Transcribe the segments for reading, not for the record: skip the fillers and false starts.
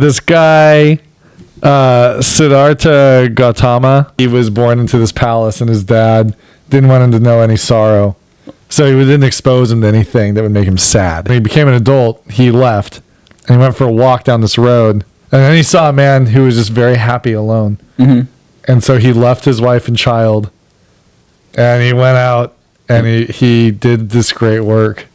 This guy, Siddhartha Gautama, he was born into this palace, and his dad didn't want him to know any sorrow. So he didn't expose him to anything that would make him sad. When he became an adult, he left, and he went for a walk down this road. And then he saw a man who was just very happy alone. Mm-hmm. And so he left his wife and child, and he went out, and he did this great work.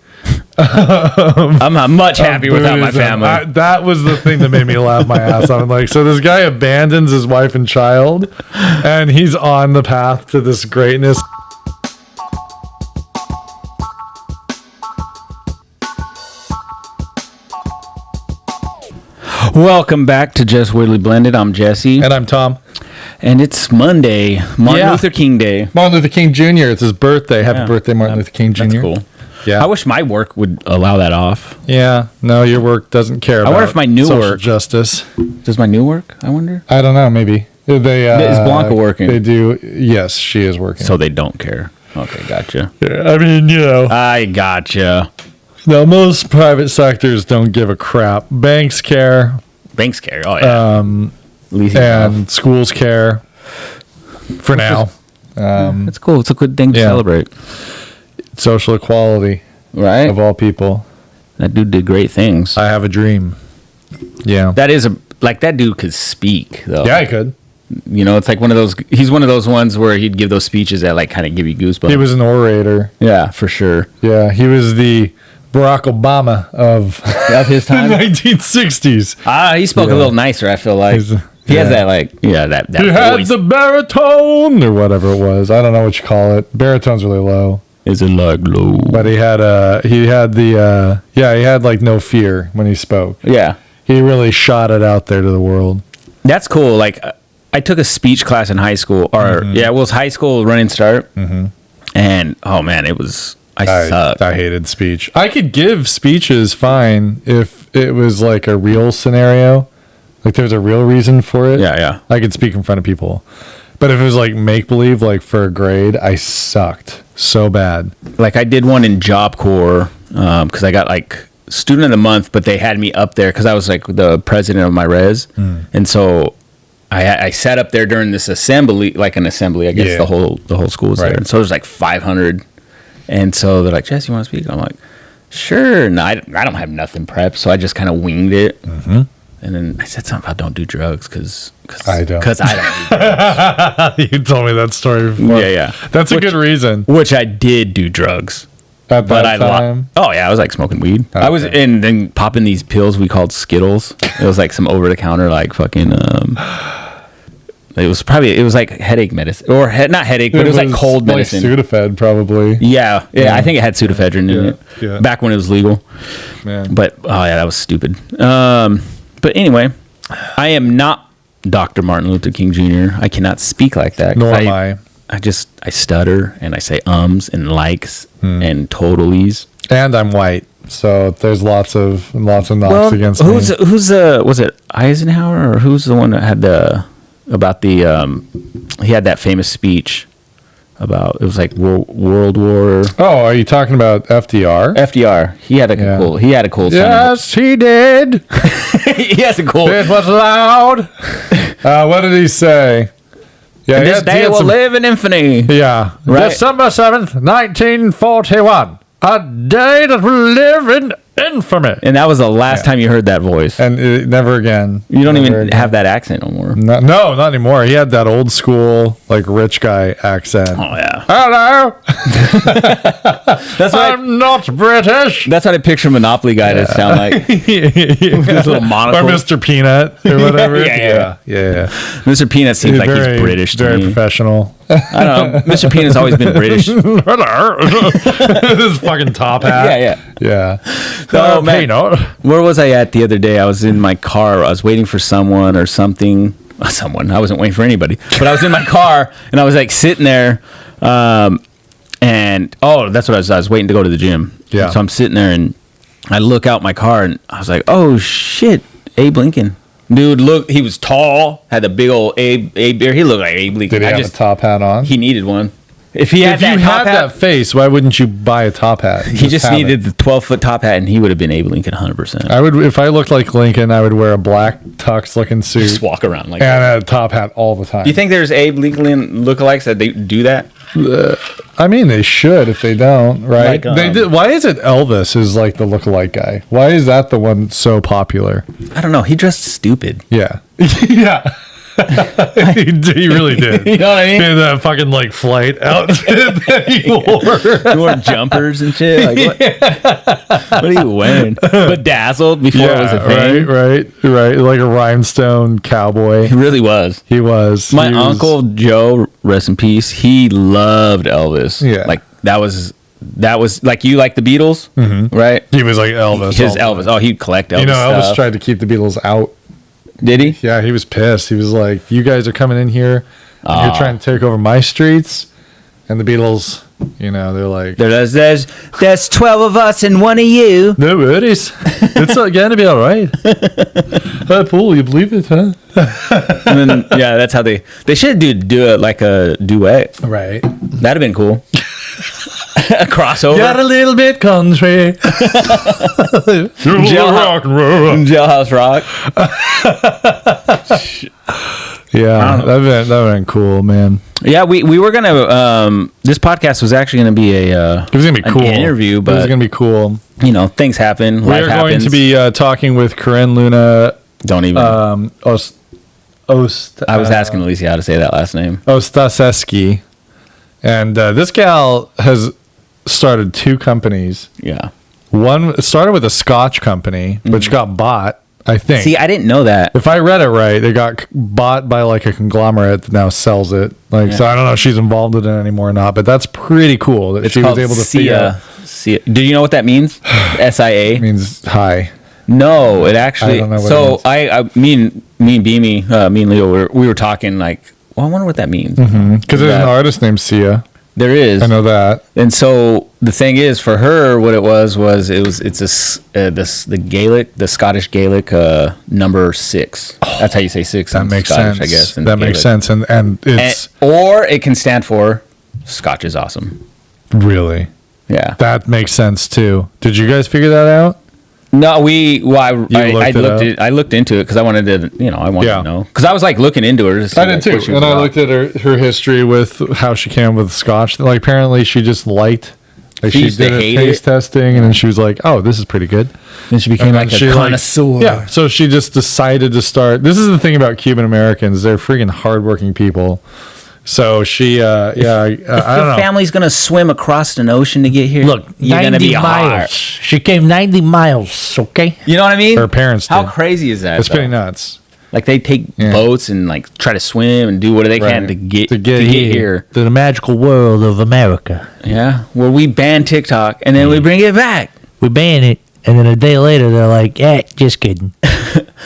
I'm much happier without my family. That was the thing that made me laugh my ass off. I'm like, so this guy abandons his wife and child, and he's on the path to this greatness. Welcome back to Just Weirdly Blended. I'm Jesse. And I'm Tom. And it's Monday, Martin Luther King Day. Martin Luther King Jr. It's his birthday. Happy birthday, Martin Luther King Jr. That's cool. Yeah. I wish my work would allow that off. Yeah. No, your work doesn't care about I wonder if my new social work justice. Does my new work? I wonder. I don't know. Maybe is Blanca working? They do. Yes, she is working. So they don't care. Okay, gotcha. I mean, I gotcha. No, most private sectors don't give a crap. Banks care. Banks care. Oh yeah. And schools care. For now. It's cool. It's a good thing to celebrate. Social equality, right? Of all people. That dude did great things. I have a dream. Yeah. That dude could speak though. Yeah, he could. You know, it's like he's one of those ones where he'd give those speeches that like kind of give you goosebumps. He was an orator. Yeah, for sure. Yeah, he was the Barack Obama of his time. The 1960s. He spoke a little nicer, I feel like. He has that that he had voice. the baritone or whatever it was. I don't know what you call it. Baritone's really low. Is it like low? But he had like no fear when he spoke. Yeah. He really shot it out there to the world. That's cool. Like I took a speech class in high school it was high school running start. Mm-hmm. And oh man, I sucked. I hated speech. I could give speeches fine if it was like a real scenario. Like there's a real reason for it. Yeah. I could speak in front of people. But if it was like make-believe, like for a grade, I sucked so bad. Like I did one in Job Corps because I got like student of the month, but they had me up there because I was like the president of my res. And so I sat up there during this assembly, like an assembly, I guess the whole school was there. And so there's like 500. And so they're like, Jess, you want to speak? And I'm like, sure. No, I don't have nothing prepped. So I just kind of winged it. Mm-hmm. And then I said something about don't do drugs because I don't. Because I don't do drugs. You told me that story before. Yeah. That's a good reason. Which I did do drugs. At that time? I was like smoking weed. Okay. I was and then popping these pills we called Skittles. It was like some over the counter like fucking it was like headache medicine or not headache, but it was like cold medicine. Like Sudafed probably. Yeah. I think it had Sudafedrin in it. Yeah. Back when it was legal. Man. But that was stupid. But anyway, I am not Dr. Martin Luther King Jr. I cannot speak like that. Nor am I. I stutter and I say and likes and totallys. And I'm white, so there's lots of knocks against me. Who's was it Eisenhower or who's the one that had he had that famous speech about it was like World War. Oh, are you talking about FDR? FDR. He had a cool. Yes, he did. He has a cool. It was loud. What did he say? Yeah, and this day will live in infamy. Yeah, right. December 7th, 1941. A day that will live in infamy. And that was the last time you heard that voice. And never again. You don't even have that accent no more. No, not anymore. He had that old school, like, rich guy accent. Oh, yeah. Hello. I'm not British. That's what I picture Monopoly guy to sound like. This little monocle. Or Mr. Peanut or whatever. Yeah. Mr. Peanut seems like he's British to me. Very professional. I don't know. Mr. Peanut's always been British. Hello. This fucking top hat. Yeah. So, man, where was I at the other day? I was in my car. I was waiting for someone or something. I wasn't waiting for anybody. But I was in my car, and I was, like, sitting there. That's what I was waiting to go to the gym. Yeah. So I'm sitting there, and I look out my car, and I was like, oh, shit, Abe Lincoln. Dude, look, he was tall, had a big old Abe beard. He looked like Abe Lincoln. Did he have a top hat on? He needed one. If he had If you that top had hat, that face, why wouldn't you buy a top hat? he just have needed it? the 12-foot top hat, and he would have been Abe Lincoln 100%. I would, if I looked like Lincoln, I would wear a black tux-looking suit Just walk around like and that. a top hat all the time. Do you think there's Abe Lincoln lookalikes that they do that? I mean, they should if they don't, right? Like, they did. Why is it Elvis is like the lookalike guy? Why is that the one so popular? I don't know. He dressed stupid. Yeah, yeah. he really did. You know what I mean? He had that fucking like flight outfit that he wore. He wore jumpers and shit. Like, what are you wearing? Bedazzled before it was a thing. right. Like a rhinestone cowboy. He really was. He was. My uncle Joe, rest in peace, he loved Elvis. Yeah. Like that was like you like the Beatles, right? He was like Elvis. His all Elvis. Oh, he'd collect Elvis. You know, Elvis stuff. tried to keep the Beatles out. Did he? Yeah, he was pissed. He was like, "You guys are coming in here. And you're trying to take over my streets." And the Beatles, you know, they're like, There's 12 of us and one of you. "No worries, it's not going to be all right." Paul, you believe it, huh? And then yeah, that's how they should do it like a duet. Right. That'd have been cool. A crossover. Got a little bit country. Rock and roll. Jailhouse Rock. Yeah, that'd been cool, man. Yeah, we were gonna. This podcast was actually gonna be It was gonna be an cool. interview, It was but gonna be cool. you know things happen. We Life are happens. going to be talking with Corinne Luna. Don't even. Ost. I was asking Alicia how to say that last name. Ostaseski, and this gal has started 2 companies. Yeah. One started with a Scotch company, which got bought. I think. See, I didn't know that. If I read it right, they got bought by like a conglomerate that now sells it. Like, so I don't know if she's involved in it anymore or not, but that's pretty cool that It's she was called able to SIA. figure. Do you know what that means? SIA. Means hi. No, it actually. I don't know what so it means. me and Beamy, me and Leo, we were talking like, well, I wonder what that means. Because there's an artist named Sia. There is. I know that. And so the thing is, for her, what it was the Scottish Gaelic number 6. That's how you say 6. That in makes Scottish, sense. I guess. in That makes Gaelic. sense. And it's or it can stand for Scotch is awesome. really, Yeah. that makes sense too. Did you guys figure that out? No, I looked into it because I wanted to, to know. Because I was like looking into her. I did too. And I looked at her history with how she came with Scotch. Like apparently she just liked. Like She she used to did a hate taste it. testing, and then she was like, "Oh, this is pretty good." Then she became And like then a she, connoisseur. Yeah. So she just decided to start. This is the thing about Cuban Americans; they're freaking hardworking people. So she, I don't Your know. family's gonna swim across an ocean to get here. Look, you're 90 gonna be miles. hard. She came 90 miles, okay? You know what I mean? Her parents How did. crazy is that? It's pretty though? nuts. Like they take boats and like try to swim and do what they can Right. to get To get here. here. To the magical world of America. Yeah, where we ban TikTok and then we bring it back. We ban it, and then a day later, they're like, just kidding.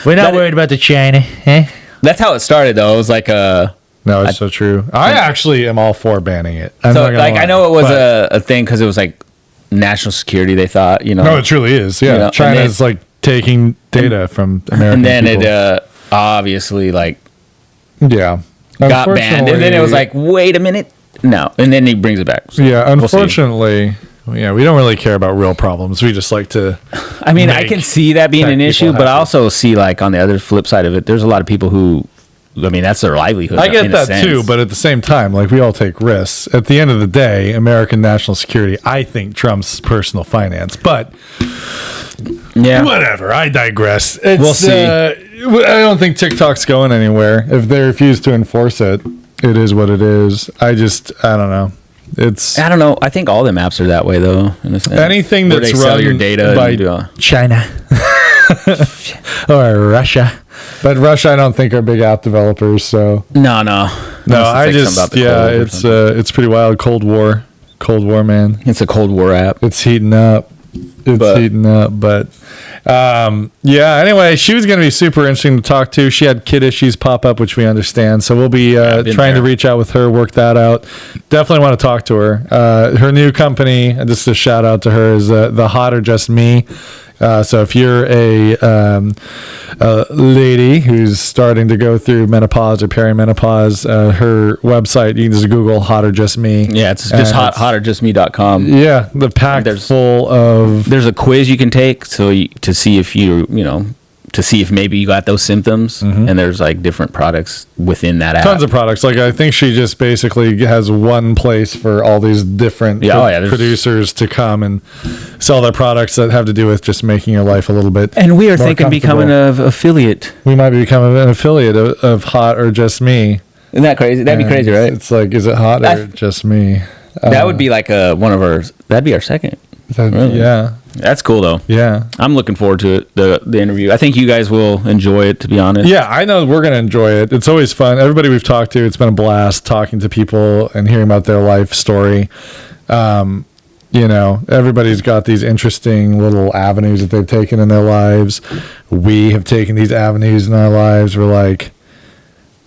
We're not worried about the China, eh? That's how it started, though. It was like No, it's so true. I actually am all for banning it. I'm so not gonna like lie. I know it was But- a thing because it was like national security. They thought, No, it truly is. Yeah, You know, and China's like taking data from American and then people. it obviously like Yeah. got banned, and then it was like, wait a minute, no, and then he brings it back. So yeah, we'll see. unfortunately, yeah, we don't really care about real problems. We just like to. I mean, I make can see that being tech an people issue, but I happy. also see like on the other flip side of it, there's a lot of people who, I mean, that's their livelihood. I get in a that sense. too, but at the same time, like we all take risks. At the end of the day, American national security, I think, trumps personal finance. But yeah, whatever. I digress. It's, We'll see. I don't think TikTok's going anywhere. If they refuse to enforce it, it is what it is. I don't know. It's I don't know. I think all them apps are that way though. In a sense. anything Where that's they sell run your data by and do all- China. or Russia. But Russia, I don't think are big app developers. So No. no, Unless I it's like just something about the Cold War or it's pretty wild. Cold War, man. It's a Cold War app. It's heating up. But yeah. Anyway, she was going to be super interesting to talk to. She had kid issues pop up, which we understand. So we'll be been trying to there. reach out with her, work that out. Definitely want to talk to her. Her new company, just a shout out to her, is The Hot or Just Me. So if you're a lady who's starting to go through menopause or perimenopause, her website, you can just Google Hot or Just Me. Yeah, it's just hotorjustme.com. Yeah, the pack full of... There's a quiz you can take to see if to see if maybe you got those symptoms, and there's like different products within that app. Tons of products. Like I think she just basically has one place for all these different producers to come and sell their products that have to do with just making your life a little bit. And we are thinking becoming an affiliate. We might be becoming an affiliate of Hot or Just Me. Isn't that crazy? That'd be crazy, right? It's like, is it Hot or Just Me? That would be like one of our. That'd be our second. Really? Yeah. That's cool though. Yeah. I'm looking forward to it, the interview. I think you guys will enjoy it, to be honest. Yeah, I know we're going to enjoy it. It's always fun. Everybody we've talked to, it's been a blast talking to people and hearing about their life story. Everybody's got these interesting little avenues that they've taken in their lives. We have taken these avenues in our lives. We're like,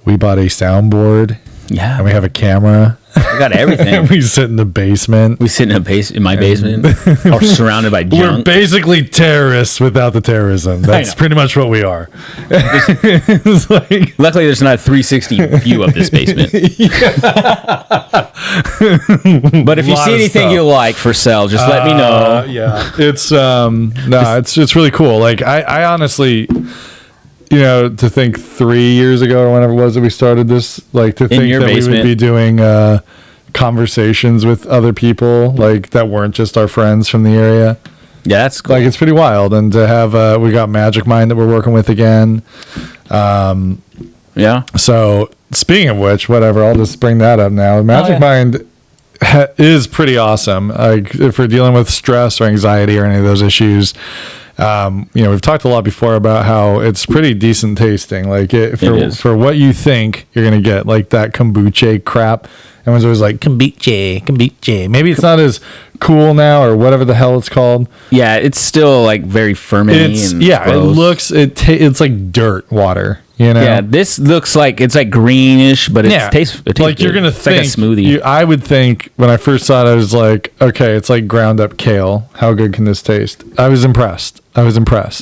we bought a soundboard. Yeah. And we have a camera. We got everything. We sit in the basement. We sit in my basement, or surrounded by junk. We're basically terrorists without the terrorism. That's pretty much what we are. It's like, luckily, there's not a 360 view of this basement. But if you see anything you like for sale, just let me know. Yeah, it's really cool. Like I honestly. To think 3 years ago or whenever it was that we started this, like to think that we would be doing conversations with other people like that weren't just our friends from the area. Yeah, that's cool. Like it's pretty wild. And to have we got Magic Mind that we're working with again. Yeah. So speaking of which, whatever, I'll just bring that up now. Magic Mind is pretty awesome. Like if we're dealing with stress or anxiety or any of those issues. We've talked a lot before about how it's pretty decent tasting. Like for what you think you're gonna get, like that kombucha crap. Everyone's always like kombucha. Maybe it's not as cool now or whatever the hell it's called. Yeah, it's still like very fermenty. It's like dirt water. Yeah, this looks like it's like greenish, but it tastes like good. You're gonna think like a smoothie. I would think when I first saw it, I was like, okay, it's like ground up kale. How good can this taste? I was impressed.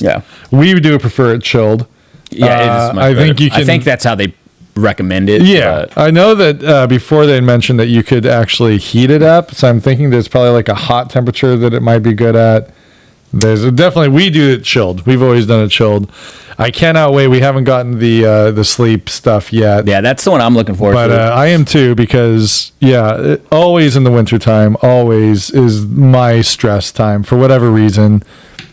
Yeah, we do prefer it chilled. Yeah, it is much better. I think that's how they recommend it. Yeah, I know that before they mentioned that you could actually heat it up, so I'm thinking there's probably like a hot temperature that it might be good at. There's we do it chilled. We've always done it chilled. I cannot wait. We haven't gotten the sleep stuff yet. Yeah, that's the one I'm looking forward to. But I am too, because always in the wintertime, always is my stress time for whatever reason.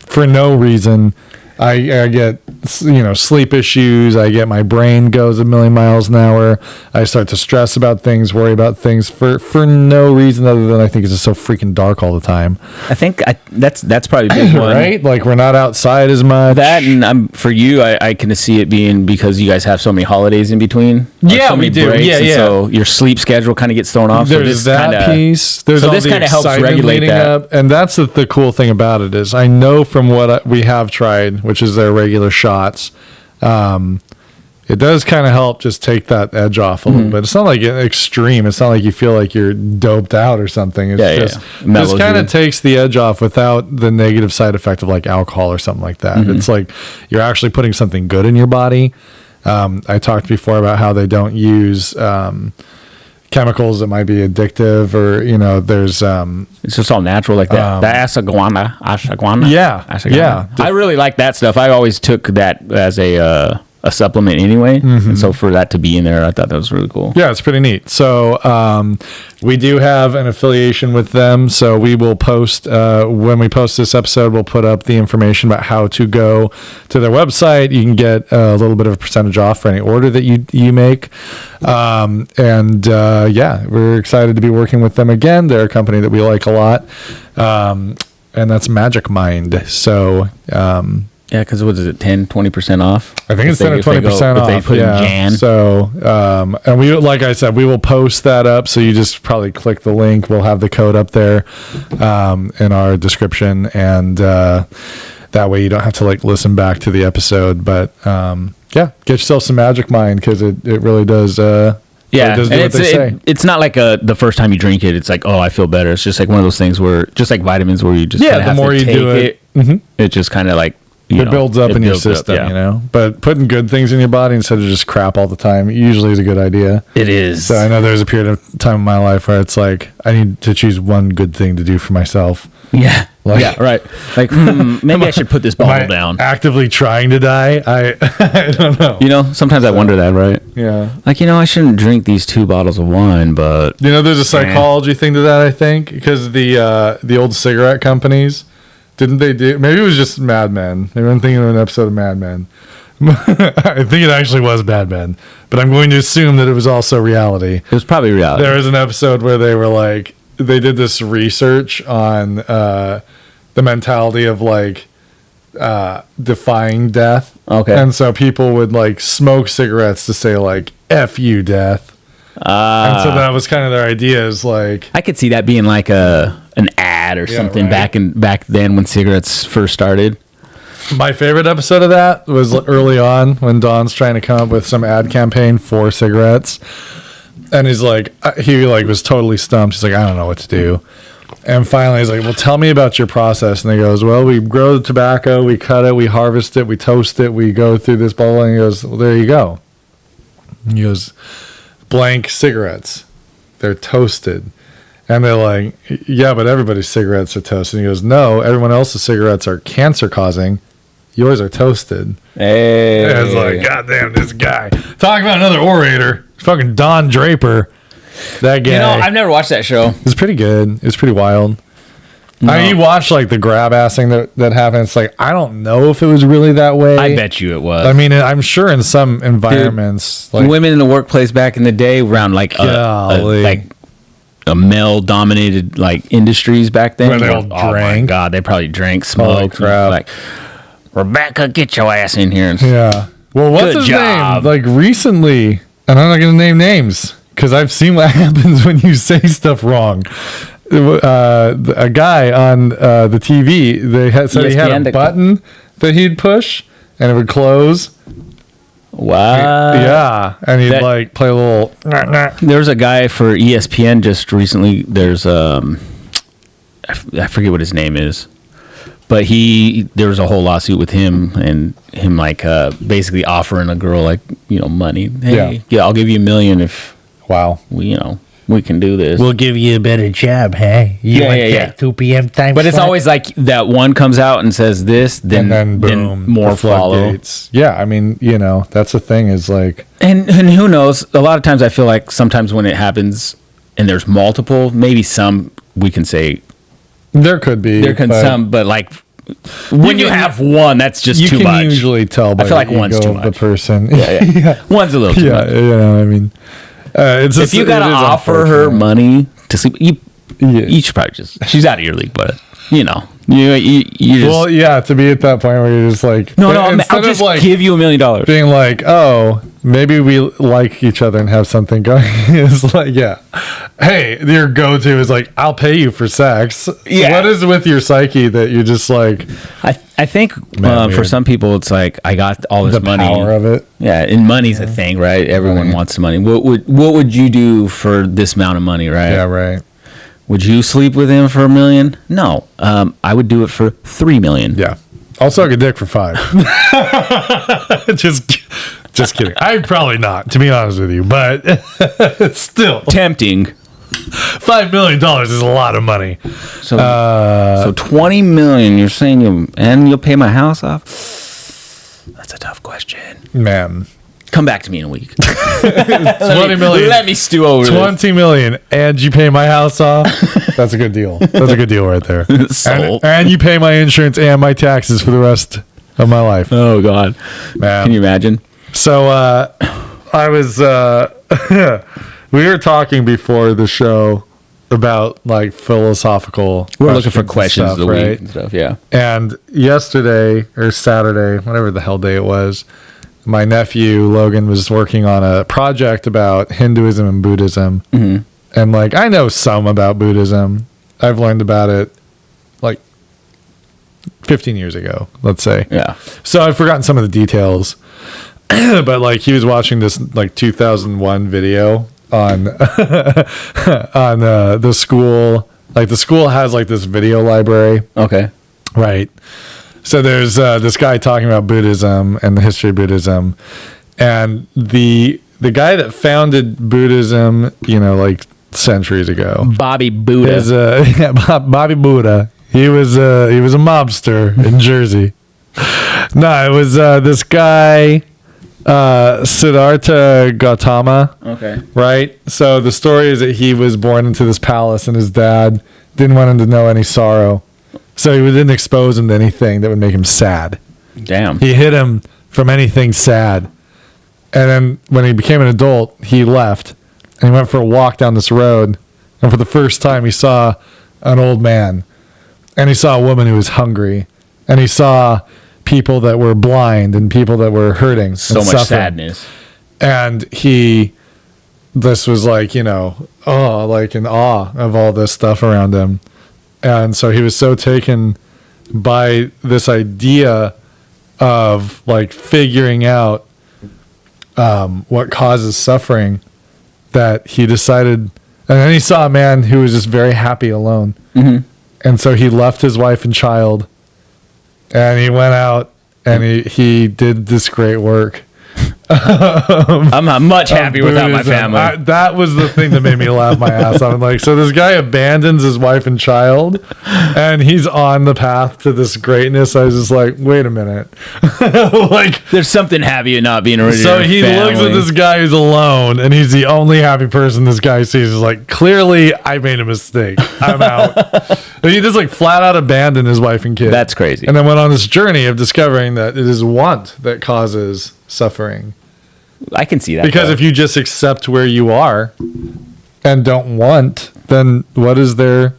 For no reason, I get sleep issues. I get my brain goes a million miles an hour. I start to stress about things, worry about things for no reason other than I think it's just so freaking dark all the time. I think that's probably a big one, right? Like we're not outside as much. That and for you, I can see it being because you guys have so many holidays in between. Yeah, we do. Yeah. So your sleep schedule kind of gets thrown off. There's that piece. There's all this kind of helps regulate that. Up, and that's the cool thing about it is I know from what we have tried, which is their regular shots. It does kind of help just take that edge off a little bit. It's not like extreme. It's not like you feel like you're doped out or something. It's just kind of takes the edge off without the negative side effect of like alcohol or something like that. It's like you're actually putting something good in your body. I talked before about how they don't use chemicals that might be addictive or there's it's just all natural like that. The ashwagandha. Yeah. I really like that stuff. I always took that as a supplement anyway, and so for that to be in there, I thought that was really cool. Yeah, it's pretty neat. So we do have an affiliation with them, so we will post when we post this episode, we'll put up the information about how to go to their website. You can get a little bit of a percentage off for any order that you make. We're excited to be working with them again. They're a company that we like a lot, and that's Magic Mind. So yeah, because what is it, 10-20% off? I think it's 10 or 20% off. If they put in Jan. So, and we, like I said, we will post that up. So you just probably click the link. We'll have the code up there in our description, and that way you don't have to like listen back to the episode. But get yourself some Magic Mind because it really does. Yeah, it does do what they say. It's not like the first time you drink it, it's like, oh, I feel better. It's just like one of those things where, just like vitamins, where you just the more you do it. It just kind of like it builds up in your builds up, system, yeah. you know. But putting good things in your body instead of just crap all the time usually is a good idea. It is. So I know there's a period of time in my life where it's like I need to choose one good thing to do for myself. Yeah. Like- yeah. Right. Like maybe I should put this Am I bottle down. actively trying to die? I don't know. You know, sometimes I wonder that, right? Yeah. Like, I shouldn't drink these 2 bottles of wine, but You know, there's a psychology thing to that, I think, because the old cigarette companies, didn't they do, maybe it was just Mad Men. Maybe I'm thinking of an episode of Mad Men. I think it actually was Mad Men, but I'm going to assume that it was also reality. it was probably reality. There was an episode where they were like, they did this research on the mentality of like defying death. Okay. And so people would like smoke cigarettes to say like, F you, death. And so that was kind of their idea is like, I could see that being like an ad or something right. back then when cigarettes first started. my favorite episode of that was early on when Don's trying to come up with some ad campaign for cigarettes. And he's like, he like was totally stumped. He's like, I don't know what to do. And finally he's like, well, tell me about your process. And he goes, well, we grow the tobacco, we cut it, we harvest it, we toast it, we go through this blah, blah. And he goes, well, there you go. And he goes, blank cigarettes. They're toasted. And they're like, yeah, but everybody's cigarettes are toasted. And he goes, no, everyone else's cigarettes are cancer causing. Yours are toasted. Hey. And it's like, goddamn, this guy. Talking about another orator. Fucking Don Draper. That guy. I've never watched that show. It was pretty good. It was pretty wild. No. I mean, you watched like the grab assing that happened. It's like, I don't know if it was really that way. I bet you it was. I mean, I'm sure in some environments, like women in the workplace back in the day around like Golly. a male dominated like industries back then. Where they all Oh my drank. god, they probably drank, Holy smoked, crap. like Rebecca, get your ass in here. yeah. Well, what's Good his job. name? Like recently, and I'm not going to name names because I've seen what happens when you say stuff wrong. A guy on the TV, they said he had ESPN a button that he'd push and it would close. Wow. Yeah, and he'd That- like play a little. There was a guy for ESPN just recently. There's I forget what his name is, but there was a whole lawsuit with him and him like basically offering a girl like money. Hey, yeah, I'll give you $1 million if Wow. we can do this. We'll give you a better job, hey? You want that 2 p.m. time But it's slot? always like that one comes out and says this, then And then boom, more the follow. floodgates. Yeah, I mean, that's the thing is like, And who knows? A lot of times I feel like sometimes when it happens and there's multiple, maybe some we can say there could be. but like when you can- have one, that's just you too can much. usually tell by I feel like the one's ego too of the much. person. Yeah. One's a little too much. I mean, it's If you gotta offer her money to sleep, Yeah. you should probably she's out of your league, but you just Well, yeah, to be at that point where you're just like, no, instead I'll of just like give you $1 million. being like, oh, maybe we like each other and have something going. It's like, yeah, hey, your go-to is like, I'll pay you for sex. Yeah. What is with your psyche that you just like I think Man, for weird. some people it's like I got all this the money. power of it? Yeah, and money's a thing, right? Everyone wants the money. What would you do for this amount of money, right? Yeah, right. Would you sleep with him for $1 million? No. I would do it for $3 million. Yeah. I'll suck a dick for 5. Just kidding. I'd probably not, to be honest with you, but still, Tempting. $5 million is a lot of money. So so $20 million. You're saying you'll pay my house off? That's a tough question. Man, Come back to me in a week. 20 million. Let me stew over this. 20 million, and you pay my house off. That's a good deal. That's a good deal right there. Sold. And you pay my insurance and my taxes for the rest of my life. Oh God, Man. can you imagine? So I was we were talking before the show about like philosophical We're looking for questions questions and of the stuff, week right? and stuff. Yeah. And yesterday or Saturday, whatever the hell day it was, my nephew Logan was working on a project about Hinduism and Buddhism. Mm-hmm. And like I know some about Buddhism. I've learned about it like 15 years ago, let's say. Yeah. So I've forgotten some of the details. But like he was watching this like 2001 video on on the school. Like the school has like this video library Okay. Right. So there's this guy talking about Buddhism and the history of Buddhism, and the guy that founded Buddhism, like centuries ago, Bobby Buddha. is Bobby Buddha. He was a mobster in Jersey. No, it was this guy, Siddhartha Gautama. Okay. Right. So the story is that he was born into this palace, and his dad didn't want him to know any sorrow, so he didn't expose him to anything that would make him sad. Damn. He hid him from anything sad. And then when he became an adult, he left and he went for a walk down this road. And for the first time, he saw an old man, and he saw a woman who was hungry, and he saw people that were blind and people that were hurting. So and much suffering. sadness. And this was like, like in awe of all this stuff around him. And so he was so taken by this idea of like figuring out what causes suffering that he decided, and then he saw a man who was just very happy alone. Mm-hmm. And so he left his wife and child, and he went out and he did this great work. I'm much happier without my Buddhism. family. That was the thing that made me laugh my ass off. I'm like, so this guy abandons his wife and child, and he's on the path to this greatness. I was just like, wait a minute. Like, There's something happy in not being original. so he looks at this guy who's alone, and he's the only happy person this guy sees. Is like, clearly, I made a mistake. I'm out. And he just like flat out abandoned his wife and kid. That's crazy. And then went on this journey of discovering that it is want that causes suffering. I can see that. Because though. if you just accept where you are and don't want, then what is there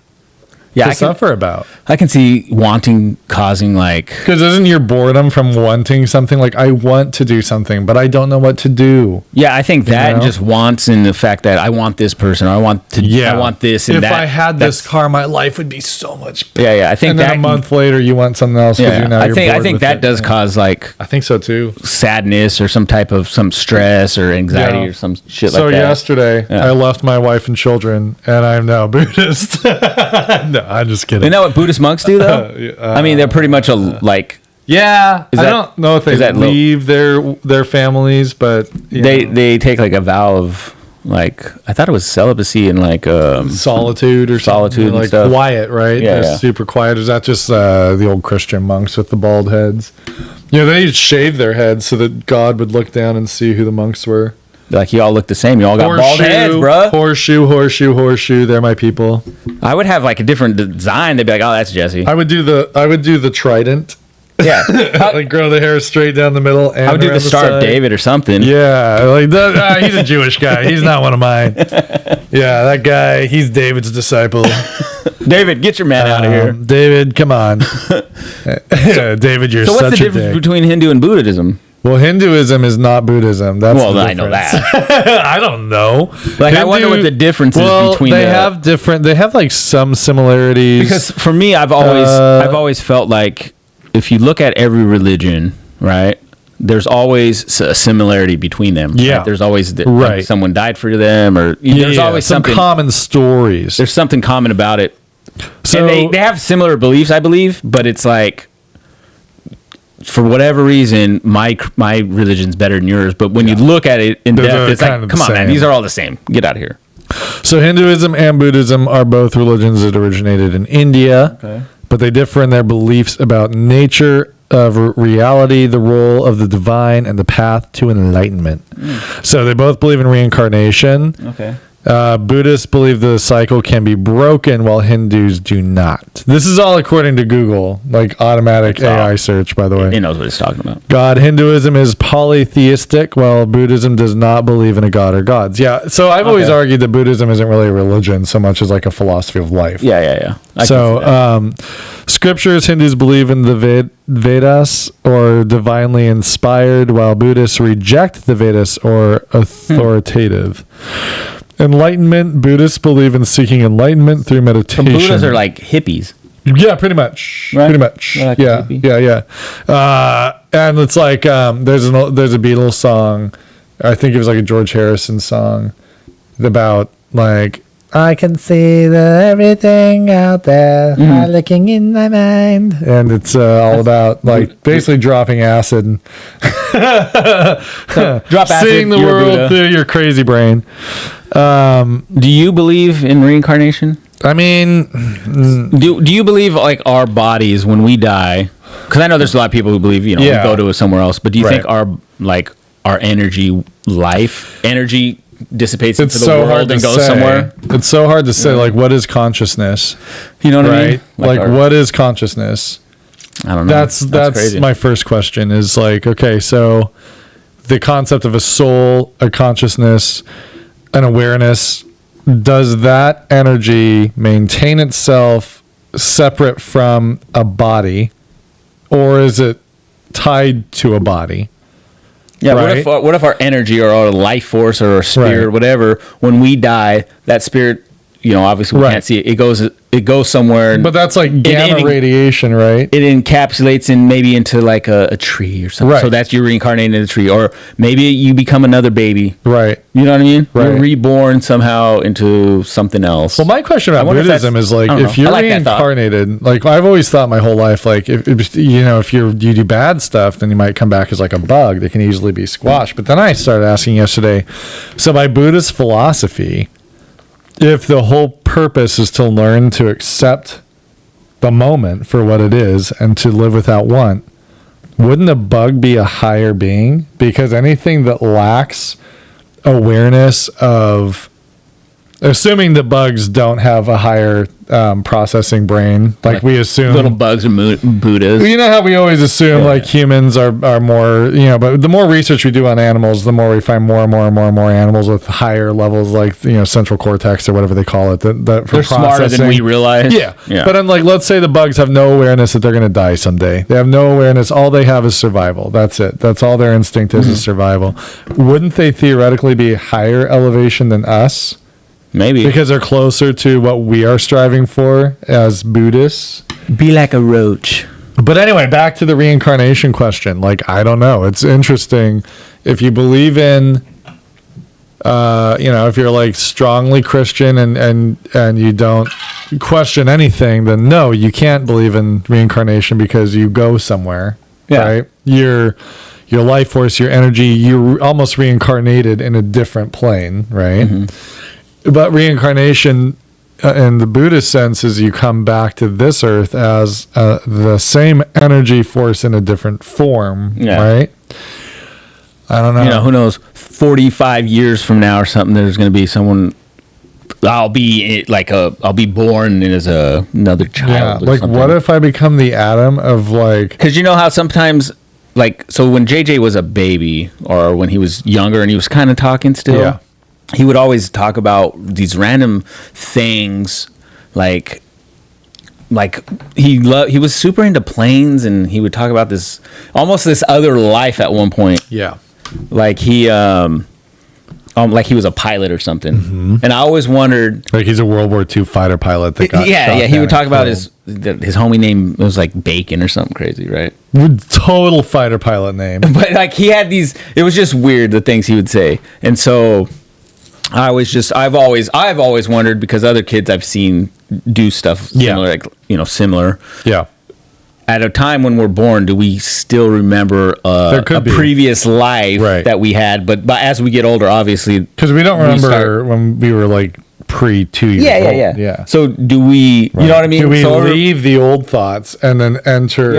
to suffer about? I can see wanting causing like. Because isn't your boredom from wanting something like, I want to do something, but I don't know what to do? Yeah, I think that and know? just wants in the fact that I want this person or I want this and if that. I had this That's- car, my life would be so much better. Yeah, I think and that then a month later, you want something else because Yeah, you're I bored think with that it. does cause like I think so too. sadness or some type of some stress or anxiety Yeah. or some shit So like that. yesterday, Yeah. I left my wife and children, and I'm now Buddhist. No, I'm just kidding. Isn't that what Buddhist monks do though? I mean, they're pretty much like Yeah, Is I that- don't know if they is that leave their families, but you know, they take like a vow of like I thought it was celibacy and like solitude or Solitude something, and like stuff. quiet, right? Yeah, They're yeah. super quiet. Is that just the old Christian monks with the bald heads? Yeah, they shave their heads so that God would look down and see who the monks were. like you all look the same. You all got bald heads, bruh. Horseshoe. They're my people. I would have like a different design. They'd be like, oh, that's Jesse. I would do the trident. Yeah, Like grow the hair straight down the middle. And I would do around the Star of side. David or something. Yeah, like that, he's a Jewish guy. He's not one of mine. Yeah, that guy. He's David's disciple. David, get your man out of here. David, come on. David, you're So what's the such a difference dick. between Hindu and Buddhism? Well, Hinduism is not Buddhism. That's Well, the I know difference. that. I don't know. Like, I wonder what the difference is between they the- have different. They have like some similarities. Because for me, I've always felt like if you look at every religion, right, there's always a similarity between them. Yeah. Right? There's always like, Right. someone died for them, or there's always some something. common stories. There's something common about it. So And they have similar beliefs, I believe, but it's like for whatever reason, my religion's better than yours. But when you look at it in They're depth, it's kind like, of come the on, man, same. these are all the same. Get out of here. So Hinduism and Buddhism are both religions that originated in India, Okay. but they differ in their beliefs about nature of reality, the role of the divine, and the path to enlightenment. So they both believe in reincarnation. Okay. Buddhists believe the cycle can be broken, while Hindus do not. This is all according to Google, like automatic It's all- AI search, by the way. He knows what he's talking about. God, Hinduism is polytheistic, while Buddhism does not believe in a god or gods. Yeah, so I've always Okay. argued that Buddhism isn't really a religion so much as like a philosophy of life. Yeah. I can see that. So, scriptures, Hindus believe in the Vedas or divinely inspired, while Buddhists reject the Vedas or authoritative. Enlightenment, Buddhists believe in seeking enlightenment through So meditation. Buddhas are like hippies. Yeah, pretty much. Right? Pretty much. They're like a Yeah, hippie. yeah. And it's like there's a Beatles song. I think it was like a George Harrison song about like I can see everything out there by looking in my mind. And it's all about like basically dropping acid and Drop acid, seeing the you're a world Buddha. through your crazy brain. Do you believe in reincarnation? I mean, Do you believe like our bodies when we die? Because I know there's a lot of people who believe we go to somewhere else. But do you think our energy dissipates into the world and goes somewhere? It's so hard to say. Like, what is consciousness? You know what I mean? Right? Like what is consciousness? I don't know. That's crazy. my first question. Is like, okay, so the concept of a soul, a consciousness, an awareness. Does that energy maintain itself separate from a body, or is it tied to a body? Yeah. Right? What if our energy or our life force or our spirit, Right. whatever, when we die, that spirit, obviously we Right. can't see it. It goes somewhere. But that's like gamma radiation, right? It encapsulates into like a tree or something. Right. So that's you reincarnating in a tree, or maybe you become another baby. Right. You know what I mean? Right. You're reborn somehow into something else. Well, my question about wonder if Buddhism that's- is like, I don't if know. you're I like that thought. reincarnated, like I've always thought my whole life, like if you do bad stuff, then you might come back as like a bug that can easily be squashed. But then I started asking yesterday, so by Buddhist philosophy, if the whole purpose is to learn to accept the moment for what it is and to live without want, wouldn't a bug be a higher being? Because anything that lacks awareness of, assuming the bugs don't have a higher processing brain, like we assume little bugs are Buddhas. you know how we always assume like humans are more, but the more research we do on animals, the more we find more and more and more and more animals with higher levels, like, central cortex or whatever they call it. That for They're smarter than we realize. Yeah. But I'm like, let's say the bugs have no awareness that they're going to die someday. They have no awareness. All they have is survival. That's it. That's all their instinct is survival. Wouldn't they theoretically be higher elevation than us? Maybe. Because they're closer to what we are striving for as Buddhists. Be like a roach. But anyway, back to the reincarnation question. Like, I don't know. It's interesting. If you believe in, if you're like strongly Christian and you don't question anything, then no, you can't believe in reincarnation because you go somewhere, right? Your life force, your energy, you're almost reincarnated in a different plane, right? Mm-hmm. But reincarnation in the Buddhist sense is you come back to this earth as the same energy force in a different form, right? I don't know. Who knows? 45 years from now or something, there's going to be someone. I'll be born as another child. Yeah, like something. what if I become the atom of like? Because you know how sometimes, so when JJ was a baby or when he was younger and he was kind of talking still. Yeah. He would always talk about these random things, like he was super into planes, and he would talk about this other life at one point. Yeah, like he was a pilot or something. Mm-hmm. And I always wondered, like he's a World War II fighter pilot that got he would talk about his homie name was like Bacon or something crazy, right? Total fighter pilot name. But like he had these, it was just weird the things he would say, and so. I've always wondered, because other kids I've seen do stuff similar, similar. Yeah. At a time when we're born, do we still remember a previous life that we had? But as we get older, obviously, because we don't remember when we were like pre 2 years old. Yeah. So do we? You know what I mean? Do we leave the old thoughts and then enter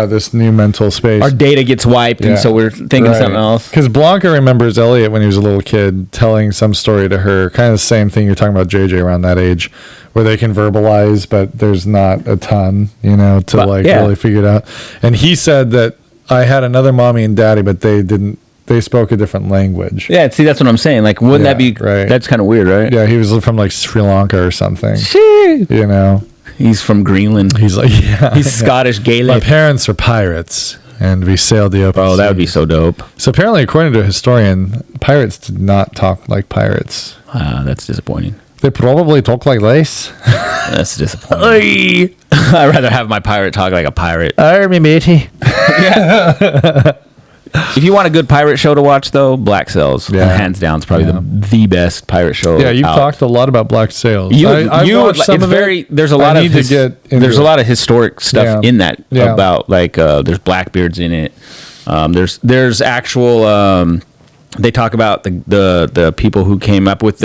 this new mental space? Our data gets wiped, and so we're thinking something else. Because Blanca remembers Elliot when he was a little kid telling some story to her, kind of the same thing you're talking about JJ around that age, where they can verbalize, but there's not a ton, really figure it out. And he said that I had another mommy and daddy, but they didn't. They spoke a different language. Yeah, see, that's what I'm saying. Like, wouldn't that be right? That's kind of weird, right? Yeah, he was from like Sri Lanka or something. Shit. He's from Greenland. He's like, he's Scottish Gaelic. My parents are pirates, and we sailed the open sea. Oh, that would be so dope. So apparently, according to a historian, pirates did not talk like pirates. That's disappointing. They probably talk like this. That's disappointing. I'd rather have my pirate talk like a pirate. Army matey. If you want a good pirate show to watch, though, Black Sails, Yeah. hands down, is probably the best pirate show. Yeah, you've out. talked a lot about Black Sails. I've watched it's some of very. it. There's a I lot need of to get into there's a it. lot of historic stuff Yeah. in that Yeah. about like there's Blackbeards in it. There's actual. They talk about the people who came up with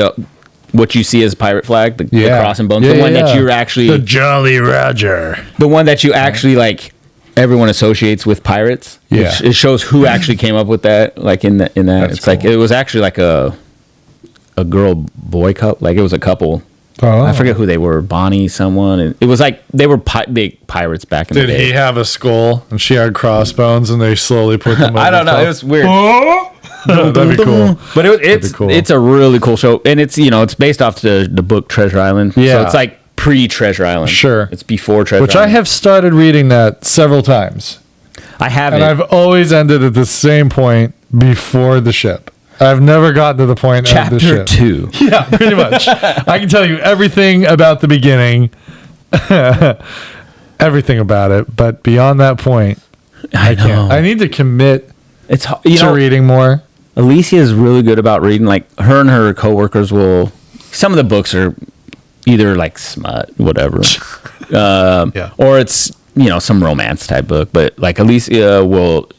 what you see as pirate flag, the cross and bones, the one that you're actually the Jolly Roger. the one that you actually like. Everyone associates with pirates. Yeah. It shows who actually came up with that. Like in that, That's it's like cool. it was actually like a girl boy couple. Like it was a couple. Oh. I forget who they were. Bonnie, someone. And it was like they were big pirates back in the Did day. he have a skull and she had crossbones and they slowly put them over I don't know. top? It was weird. That'd be cool. But it's cool. it's a really cool show, and it's it's based off the book Treasure Island. Yeah. So it's like pre-Treasure Island. Sure. It's before Treasure Which Island. I have started reading that several times. I haven't. And I've always ended at the same point before the ship. I've never gotten to the point of the Chapter ship. 2. Yeah, pretty much. I can tell you everything about the beginning, everything about it, but beyond that point, I know. can't. I need to commit It's to reading more. Alicia is really good about reading. Like her and her coworkers will. Some of the books are either like smut, whatever, Yeah. or it's some romance type book. But like Alicia will,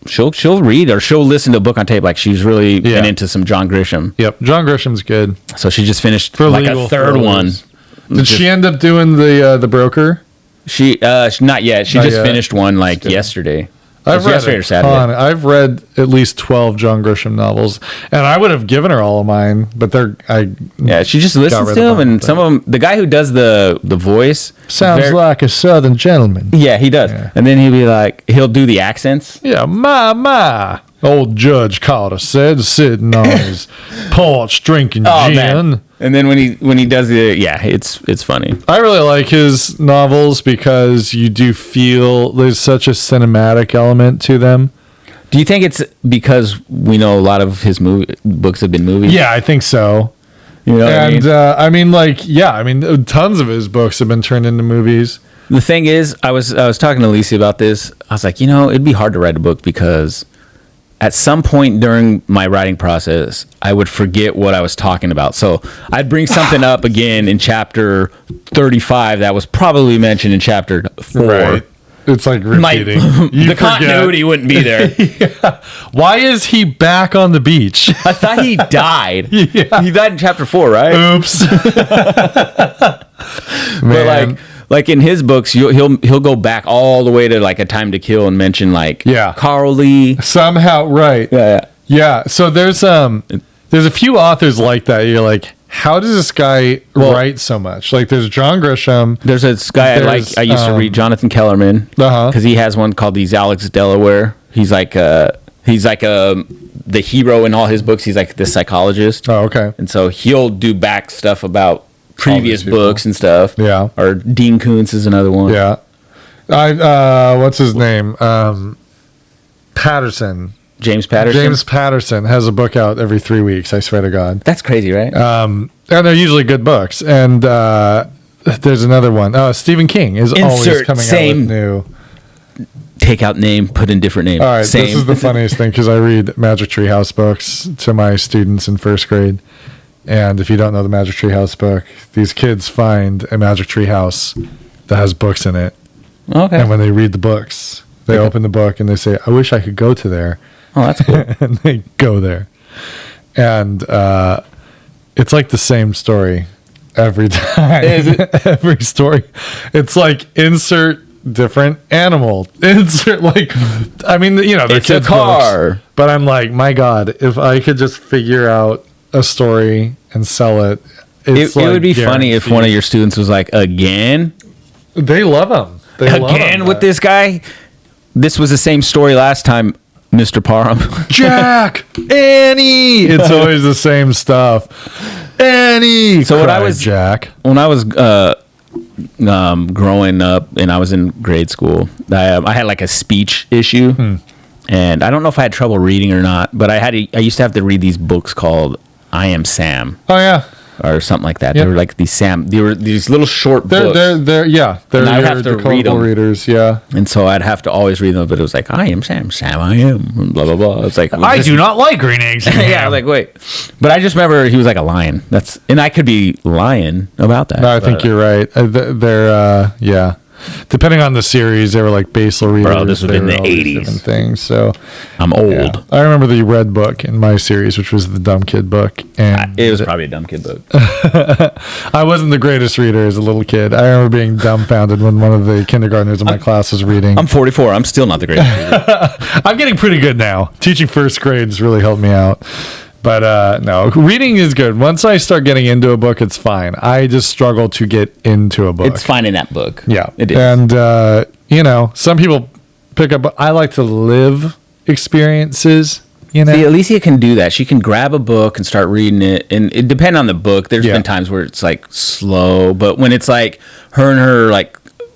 she'll read or she'll listen to a book on tape. Like she's really been into some John Grisham. Yep, John Grisham's good. So she just finished For like a legal third thrillers. one. Did she end up doing the broker? She not yet. She Not just yet. finished one like Just yesterday. I've read yesterday a or Saturday. ton. I've read at least 12 John Grisham novels, and I would have given her all of mine, but Yeah, she just listens rid to of them, them, and but- some of them. The guy who does the voice sounds like a Southern gentleman. Yeah, he does. Yeah. And then he'll do the accents. Yeah, my. Old Judge Carter said, sitting on his porch drinking Oh gin. man! And then when he does it's funny. I really like his novels because you do feel there's such a cinematic element to them. Do you think it's because we know a lot of his books have been movies? Yeah, I think so. You know what I mean? Tons of his books have been turned into movies. The thing is, I was talking to Lisa about this. I was like, it'd be hard to write a book because at some point during my writing process, I would forget what I was talking about. So I'd bring something up again in chapter 35 that was probably mentioned in chapter 4. It's like My, repeating. the continuity wouldn't be there. Why is he back on the beach? I thought he died. Yeah. He died in chapter 4, right? Oops. But like in his books, he'll go back all the way to like A Time to Kill and mention like Carl Lee. Somehow, right. Yeah. Yeah. So there's a few authors like that. You're like, how does this guy write so much? Like there's John Grisham. There's this guy I used to read, Jonathan Kellerman, because he has one called These Alex Delaware. He's like the hero in all his books. He's like the psychologist. Oh, okay. And so he'll do back stuff about previous books and stuff. Yeah. Or Dean Koontz is another one. Yeah. What's his name? Patterson. James Patterson. James Patterson has a book out every 3 weeks. I swear to God. That's crazy, right? And they're usually good books. And there's another one. Stephen King is always coming out with new. Take out name, put in different name. All right, Same. this is the funniest thing because I read Magic Tree House books to my students in first grade. And if you don't know the Magic Tree House book, these kids find a Magic Tree House that has books in it. Okay. And when they read the books, they open the book and they say, I wish I could go to there. Oh, that's cool. And they go there. And it's like the same story every time. Is it? Every story. It's like insert different animal. Insert they're It's a kids' car. books. But I'm like, my God, if I could just figure out a story and sell it, It would be funny if one of your students was like, again? They love them. Again with this guy? This was the same story last time, Mr. Parham. Jack, Annie. It's always the same stuff. Annie. So when I cried was Jack, when I was growing up and I was in grade school, I had like a speech issue, and I don't know if I had trouble reading or not, but I used to have to read these books called I Am Sam. Oh yeah, or something like that. Yep. They were like they were these little short They're books. they're And I'd have to read them. readers. Yeah. And so I'd have to always read them, but it was like, I am Sam, I am, and blah, blah, blah. It's like, I do not like green eggs. yeah, I was like, wait. But I just remember he was like a lion. And I could be lying about that. No, I think you're right. They're yeah. Depending on the series, they were like basal readers. Bro, this was They in were the all these 80s. different things. So I'm old. yeah. I remember the red book in my series, which was the dumb kid book, and It was probably a dumb kid book. I wasn't the greatest reader as a little kid. I remember being dumbfounded when one of the kindergartners in my class was reading. I'm 44. I'm still not the greatest reader. I'm getting pretty good now. Teaching first grade has really helped me out. But no, reading is good. Once I start getting into a book, it's fine. I just struggle to get into a book. It's finding that book. Yeah. It is. And, some people pick up, I like to live experiences, See, Alicia can do that. She can grab a book and start reading it. And it depends on the book. There's been times where it's like slow. But when it's like her and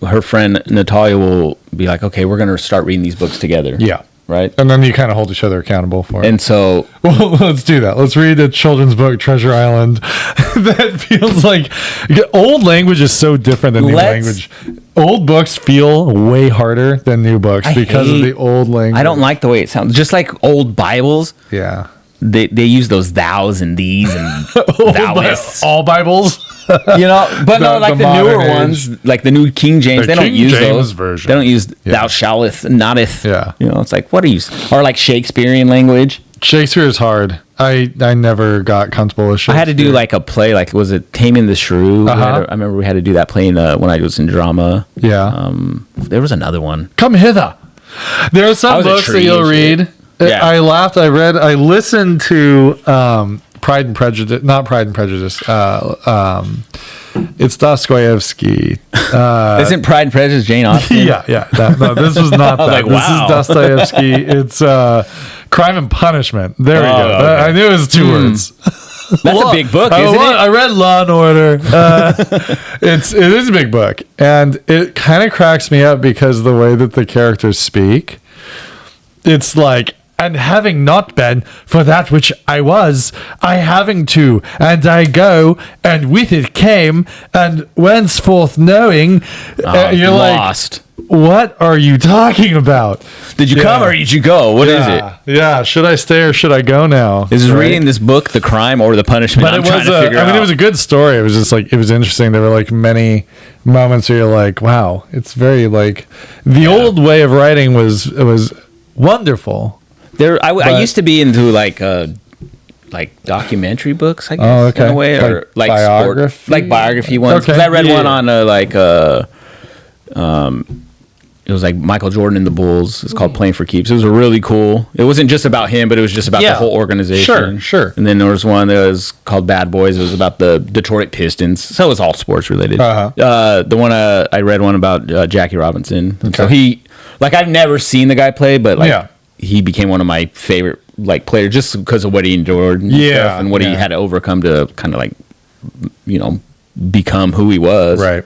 her friend Natalia will be like, okay, we're going to start reading these books together. Yeah. Right? And then you kind of hold each other accountable for it. And so Well, let's do that. Let's read a children's book, Treasure Island. That feels like old language is so different than new language. Old books feel way harder than new books because of the old language. I don't like the way it sounds. Just like old Bibles, Yeah. they use those thous and these and thouists. All Bibles. But no, like the newer modern age. ones, like the new King James, The they don't King use James those. version. They don't use thou shalleth, notteth. Yeah. It's like, what are you? Or like Shakespearean language. Shakespeare is hard. I never got comfortable with Shakespeare. I had to do like a play, like was it Taming the Shrew? Uh-huh. I remember we had to do that play when I was in drama. Yeah. There was another one. Come hither. There are I some was a books that tree you'll and shit. read. Yeah. I laughed. I listened to Pride and Prejudice. Not Pride and Prejudice. It's Dostoevsky. Isn't Pride and Prejudice Jane Austen? Yeah. No, this was not that. like, wow. This is Dostoevsky. It's Crime and Punishment. There we go. Okay. I knew it was two words. That's a big book, isn't it? I read Law and Order. It is a big book, and it kind of cracks me up because of the way that the characters speak. It's like, and having not been for that which I was, I having to, and I go, and with it came, and whenceforth knowing, you're Lost. like, what are you talking about? Did you come or did you go? What is it? Yeah, should I stay or should I go now? Is Right? reading this book the crime or the punishment? But I'm it trying was to figure out. it was a good story. It was just like, it was interesting. There were like many moments where you're like, wow, it's very like the old way of writing was wonderful. I used to be into like documentary books, I guess, Oh, okay. in a way, or Like like biography? sport, like biography ones. Because Okay, I read yeah. one on it was like Michael Jordan and the Bulls. It's called Playing for Keeps. It was really cool. It wasn't just about him, but it was just about Yeah. the whole organization. Sure. And then there was one that was called Bad Boys. It was about the Detroit Pistons. So it was all sports related. Uh-huh. The one I read one about Jackie Robinson. And so Okay. he, like, I've never seen the guy play, but like Yeah. he became one of my favorite like players just because of what he endured and Yeah, stuff, and what he yeah. had to overcome to kind of like become who he was. Right.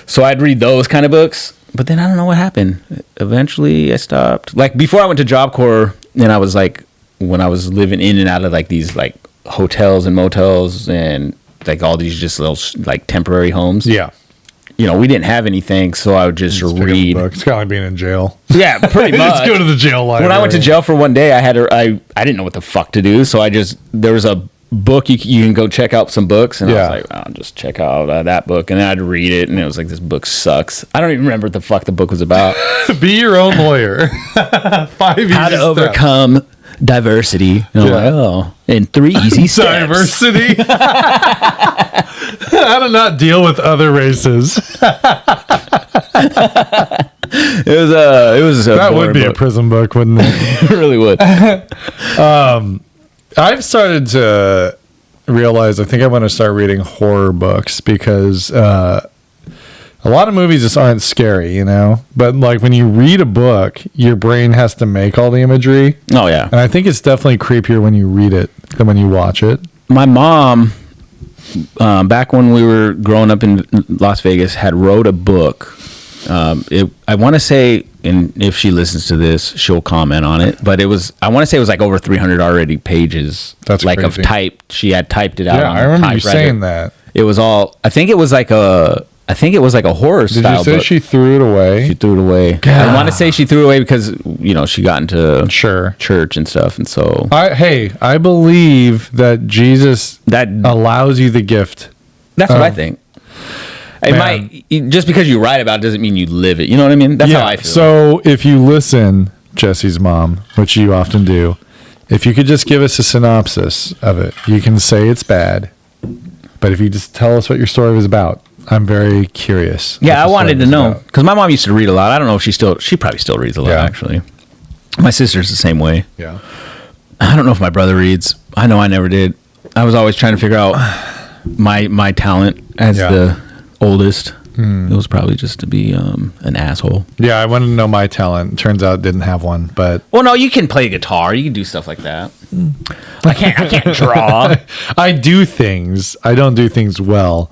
So I'd read those kind of books, but then I don't know what happened. Eventually I stopped. Like before I went to Job Corps, and I was like, when I was living in and out of like these like hotels and motels and like all these just little like temporary homes. Yeah. We didn't have anything, so I would just read. It's kind of like being in jail. Yeah, pretty much. Let's go to the jail library. When I went to jail for one day, I didn't know what the fuck to do, so there was a book you can go check out some books, and I was like, I'll just check out that book, and then I'd read it, and it was like, this book sucks. I don't even remember what the fuck the book was about. Be your own lawyer. 5 easy How to steps. overcome diversity. And I'm like, in 3 easy steps. Diversity. How to not deal with other races. It was That would boring be a book. prison book, wouldn't it? It really would. I've started to realize I think I want to start reading horror books because a lot of movies just aren't scary, But like when you read a book, your brain has to make all the imagery. Oh yeah. And I think it's definitely creepier when you read it than when you watch it. My mom, back when we were growing up in Las Vegas, had wrote a book. I want to say and if she listens to this, she'll comment on it. But I want to say it was like over 300 already pages. That's like crazy. of typed. She had typed it out. Yeah, on I remember you typewriter. saying that. It was all. I think it was like a horror Did style you say book. she threw it away? She threw it away. I want to say she threw it away because she got into Sure. church and stuff, and so I believe that Jesus that allows you the gift. that's what I think. It Man. might just because you write about it doesn't mean you live it. You know what I mean? That's how I feel. So if you listen, Jesse's mom, which you often do, if you could just give us a synopsis of it, you can say it's bad, but if you just tell us what your story was about, I'm very curious. Yeah, I what the wanted story to was know about. because my mom used to read a lot. I don't know if she probably still reads a lot, Yeah. actually. My sister's the same way. Yeah. I don't know if my brother reads. I know I never did. I was always trying to figure out my talent as Yeah. the oldest. It was probably just to be an asshole. Yeah, I wanted to know my talent. Turns out didn't have one, but Well, no, you can play guitar. You can do stuff like that. I can't draw. I do things. I don't do things well.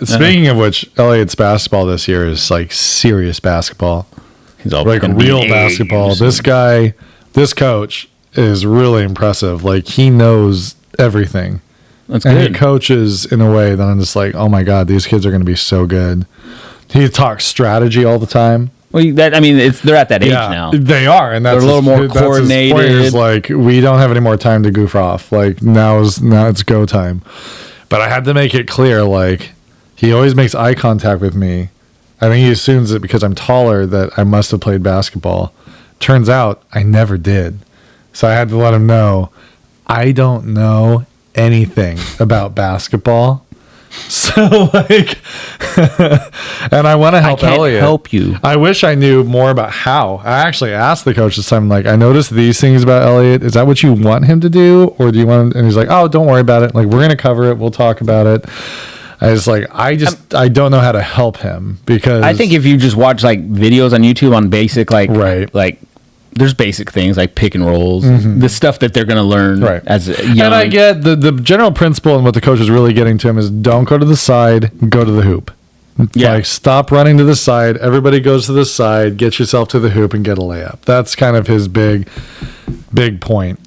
Speaking of which, Elliot's basketball this year is like serious basketball. He's all Like gonna be real an basketball. A's. This coach is really impressive. Like he knows everything. That's And he good. coaches in a way that I'm just like, oh my God, these kids are going to be so good. He talks strategy all the time. Well, they're at that age now. They are, and that's They're a little more that's his point, coordinated. is like we don't have any more time to goof off. Like now it's go time. But I had to make it clear, like he always makes eye contact with me. I think he assumes that because I'm taller that I must have played basketball. Turns out I never did. So I had to let him know I don't know anything about basketball. So like and I want to help I can't Elliot. help you. I wish I knew more about how. I actually asked the coach this time, like, I noticed these things about Elliot. Is that what you want him to do? Or do you want him? And he's like, oh, don't worry about it. Like, we're going to cover it. We'll talk about it. I was like, I don't know how to help him because I think if you just watch like videos on YouTube on basic Right. like there's basic things like pick and rolls, the stuff that they're gonna learn Right. as a young. and I get the general principle and what the coach is really getting to him is don't go to the side, go to the hoop. Yeah. Like stop running to the side. Everybody goes to the side. Get yourself to the hoop and get a layup. That's kind of his big point.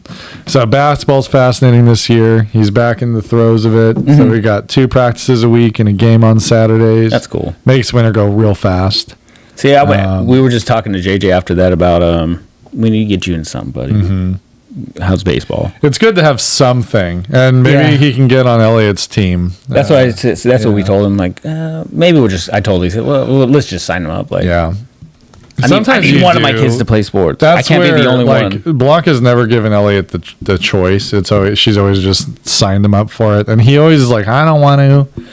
So basketball's fascinating this year. He's back in the throes of it. So we got 2 practices a week and a game on Saturdays. That's cool. Makes winter go real fast. See, we were just talking to JJ after that about we need to get you in something, buddy. How's baseball? It's good to have something, and maybe Yeah. he can get on Elliot's team. That's what we told him. Like maybe we'll just. I told him. He said, well, let's just sign him up. Like Yeah. I need you one of my do. kids to play sports. That's I can't be the where, only like, one. Blanca's never given Elliot the choice. She's always just signed him up for it, and he always is like, I don't want to.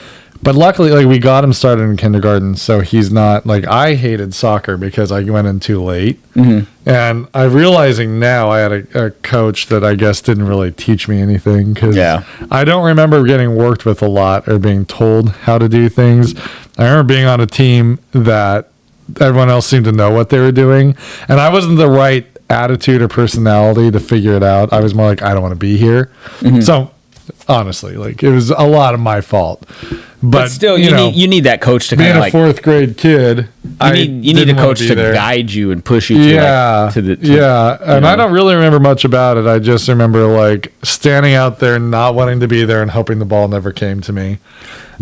But luckily, like we got him started in kindergarten, so he's not like I hated soccer because I went in too late, and I'm realizing now I had a coach that I guess didn't really teach me anything because Yeah. I don't remember getting worked with a lot or being told how to do things. I remember being on a team that everyone else seemed to know what they were doing, and I wasn't the right attitude or personality to figure it out. I was more like I don't want to be here. So honestly, like it was a lot of my fault. But still, you know, you need that coach to being kind of a like. 4th grade kid, You need a coach to guide you and push you to Yeah, to the and I know. don't really remember much about it. I just remember like standing out there, not wanting to be there, and hoping the ball never came to me.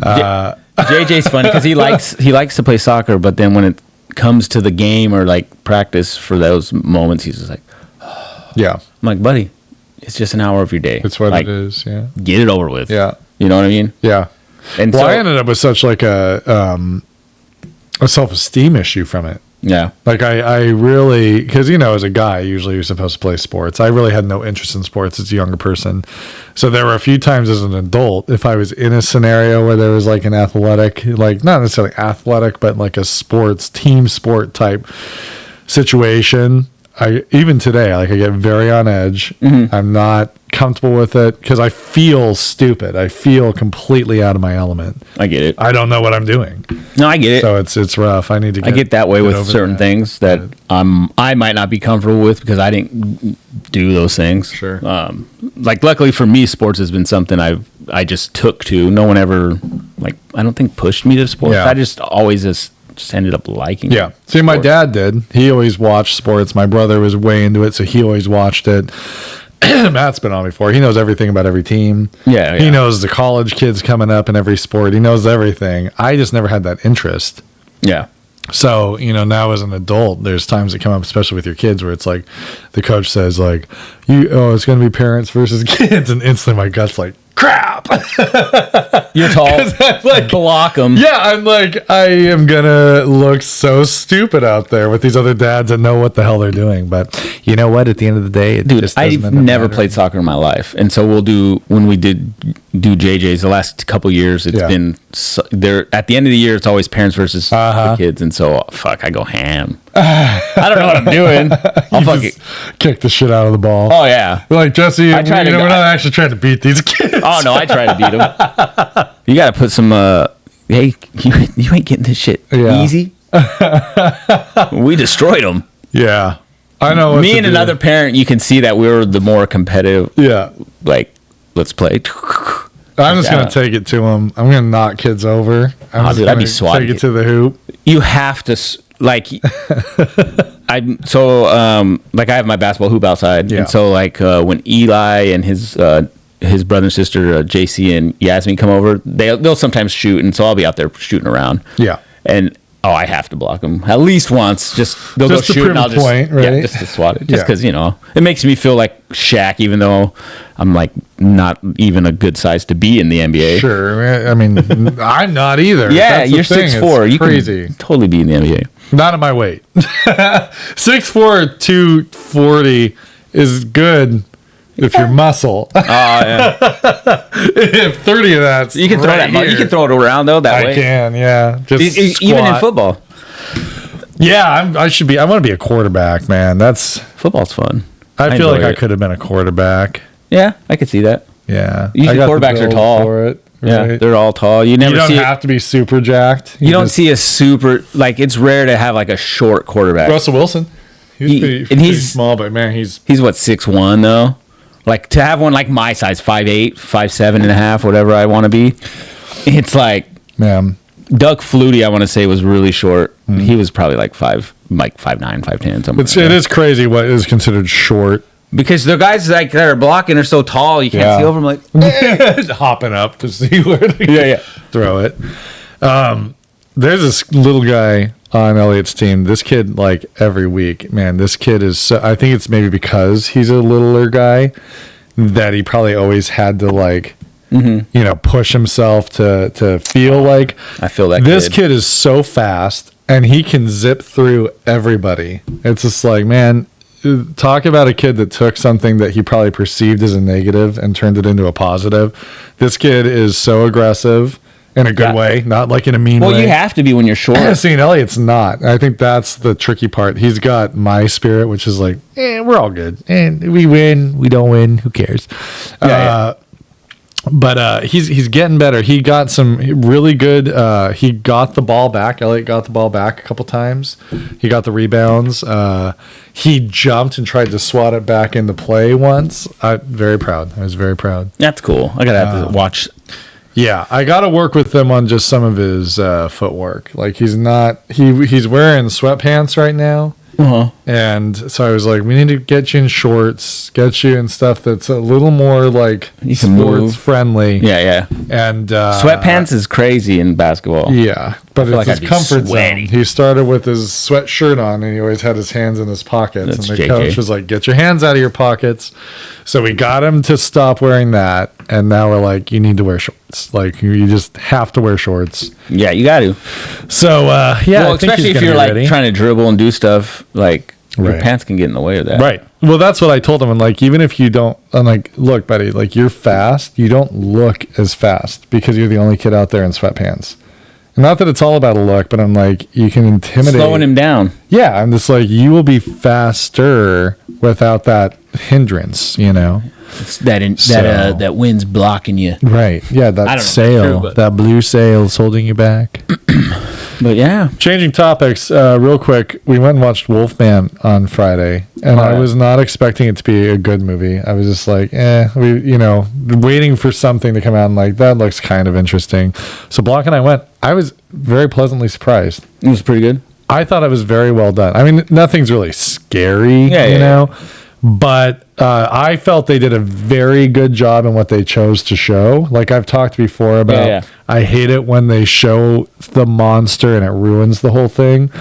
JJ's funny because he likes to play soccer, but then when it comes to the game or like practice for those moments, he's just like, Yeah, I'm like, buddy, it's just an hour of your day. it's what like, it is. Yeah, Get it over with. yeah, You know what I mean? yeah. And Well, so, I ended up with such like a self-esteem issue from it. yeah. Like I really, because as a guy, usually you're supposed to play sports. I really had no interest in sports as a younger person. So there were a few times as an adult, if I was in a scenario where there was like an athletic, like not necessarily athletic, but like a team sport type situation. Even today, like I get very on edge. I'm not comfortable with it because I feel stupid. I feel completely out of my element. I get it. I don't know what I'm doing. No, I get it. So it's rough. I need to I get that way with over certain that. things that I might not be comfortable with because I didn't do those things. Sure. Like luckily for me, sports has been something I just took to. No one ever I don't think pushed me to sports. Yeah. I just always just just ended up liking. Yeah. See, my dad did. He always watched sports. My brother was way into it, so he always watched it. Matt's been on before. He knows everything about every team. Yeah. He knows the college kids coming up in every sport. He knows everything. I just never had that interest. Yeah. So, now as an adult, there's times that come up, especially with your kids, where it's like the coach says, like, it's going to be parents versus kids. And instantly my gut's like, crap. You're tall. I'm like, block them. yeah, I'm like, I am going to look so stupid out there with these other dads that know what the hell they're doing. But you know what? At the end of the day, it Dude, just doesn't I've end up never mattering. played soccer in my life. And so when we do JJ's the last couple years, it's been there at the end of the year, it's always parents versus the kids. And so, I go ham. I don't know what I'm doing. I'll You fucking just kick the shit out of the ball. Oh yeah. Like, Jesse, I try to we're go- not actually trying to beat these kids. Oh no, I try to beat them. You got to put some. Hey, you ain't getting this shit easy. We destroyed them. Yeah. I know what Me to and do. another parent, you can see that we were the more competitive. Yeah. Like, let's play. I'm just going to take it to them. I'm going to knock kids over. I'm just dude, I'd gonna be swatting take it to the hoop. You have to like. I have my basketball hoop outside, Yeah. and so when Eli and his brother and sister JC and Yasmin come over, they'll sometimes shoot, and so I'll be out there shooting around. Yeah. And I have to block them at least once. They'll Just go to shoot, prove and a I'll just point, right? just to swat it, just Yeah. because it makes me feel like Shaq, even though I'm like not even a good size to be in the NBA. Sure. I mean, I'm not either. Yeah, That's the you're thing. 6'4". It's You crazy. can totally be in the NBA. Not at my weight. 6'4", 240 is good if you're muscle. Oh yeah, If 30 of that's you can throw right that. You here. can throw it around though that I way. can, yeah. Just Even in squat. football. Yeah, I want to be a quarterback, man. Football's fun. I feel like enjoy I it. could have been a quarterback. Yeah, I could see that. Yeah. Usually I got the quarterbacks are build tall. for it. Yeah, Right? they're all tall. You never You don't see. have to be super jacked. You don't just- see a super it's rare to have like a short quarterback. Russell Wilson. He's pretty small, but man, he's He's what 6'1" though. Like to have one like my size, 5'8", 5'7" and a half, whatever I want to be. It's like man. Doug Flutie, I want to say, was really short. He was probably like 5'9", 5'10", something. It is crazy what is considered short. Because the guys like that are blocking are so tall, you can't Yeah. see over them. Like, Hopping up to see where to yeah. throw it. There's this little guy on Elliot's team. This kid, like every week, man, this kid is so, I think it's maybe because he's a littler guy that he probably always had to like, push himself to feel like. I feel that this kid. kid is so fast and he can zip through everybody. It's just like, man, talk about a kid that took something that he probably perceived as a negative and turned it into a positive. This kid is so aggressive in a good way, not like in a mean way. well, you have to be when you're short. Seeing Elliot's not. I think that's the tricky part. He's got my spirit, which is like, we're all good. And we win, we don't win, who cares? But he's getting better. He got some really good. He got the ball back. Elliot got the ball back a couple times. He got the rebounds. He jumped and tried to swat it back into play once. Very proud. I was very proud. That's cool. I gotta have to watch. Yeah, I got to work with him on just some of his footwork. Like he's not. He's wearing sweatpants right now. And so I was like, we need to get you in shorts, get you in stuff that's a little more like You can sports move. friendly. Yeah. And Sweatpants is crazy in basketball. Yeah, but feel it's like his I'd be comfort sweaty. zone. He started with his sweatshirt on, and he always had his hands in his pockets. That's and the JK. coach was like, "Get your hands out of your pockets." So we got him to stop wearing that, and now we're like, "You need to wear shorts. Like you just have to wear shorts." Yeah, you got to. So yeah, Well, I think especially he's if gonna you're be like ready. trying to dribble and do stuff, like your Right. pants can get in the way of that. Right. Well, that's what I told him. And like, even if you don't, I'm like, look, buddy, like you're fast. You don't look as fast because you're the only kid out there in sweatpants. And not that it's all about a look, but I'm like, you can intimidate. Slowing him down. Yeah. I'm just like, you will be faster without that hindrance, It's that wind's blocking you. Right. Yeah. I don't know That if it's sail, true, but- that blue sail is holding you back. But yeah, Changing topics, real quick. We went and watched Wolfman on Friday, and I Alright. was not expecting it to be a good movie. I was just like, waiting for something to come out and like, that looks kind of interesting. So Block and I went. I was very pleasantly surprised. It was pretty good. I thought it was very well done. I mean, nothing's really scary, you know, but I felt they did a very good job in what they chose to show. Like I've talked before about, I hate it when they show the monster and it ruins the whole thing.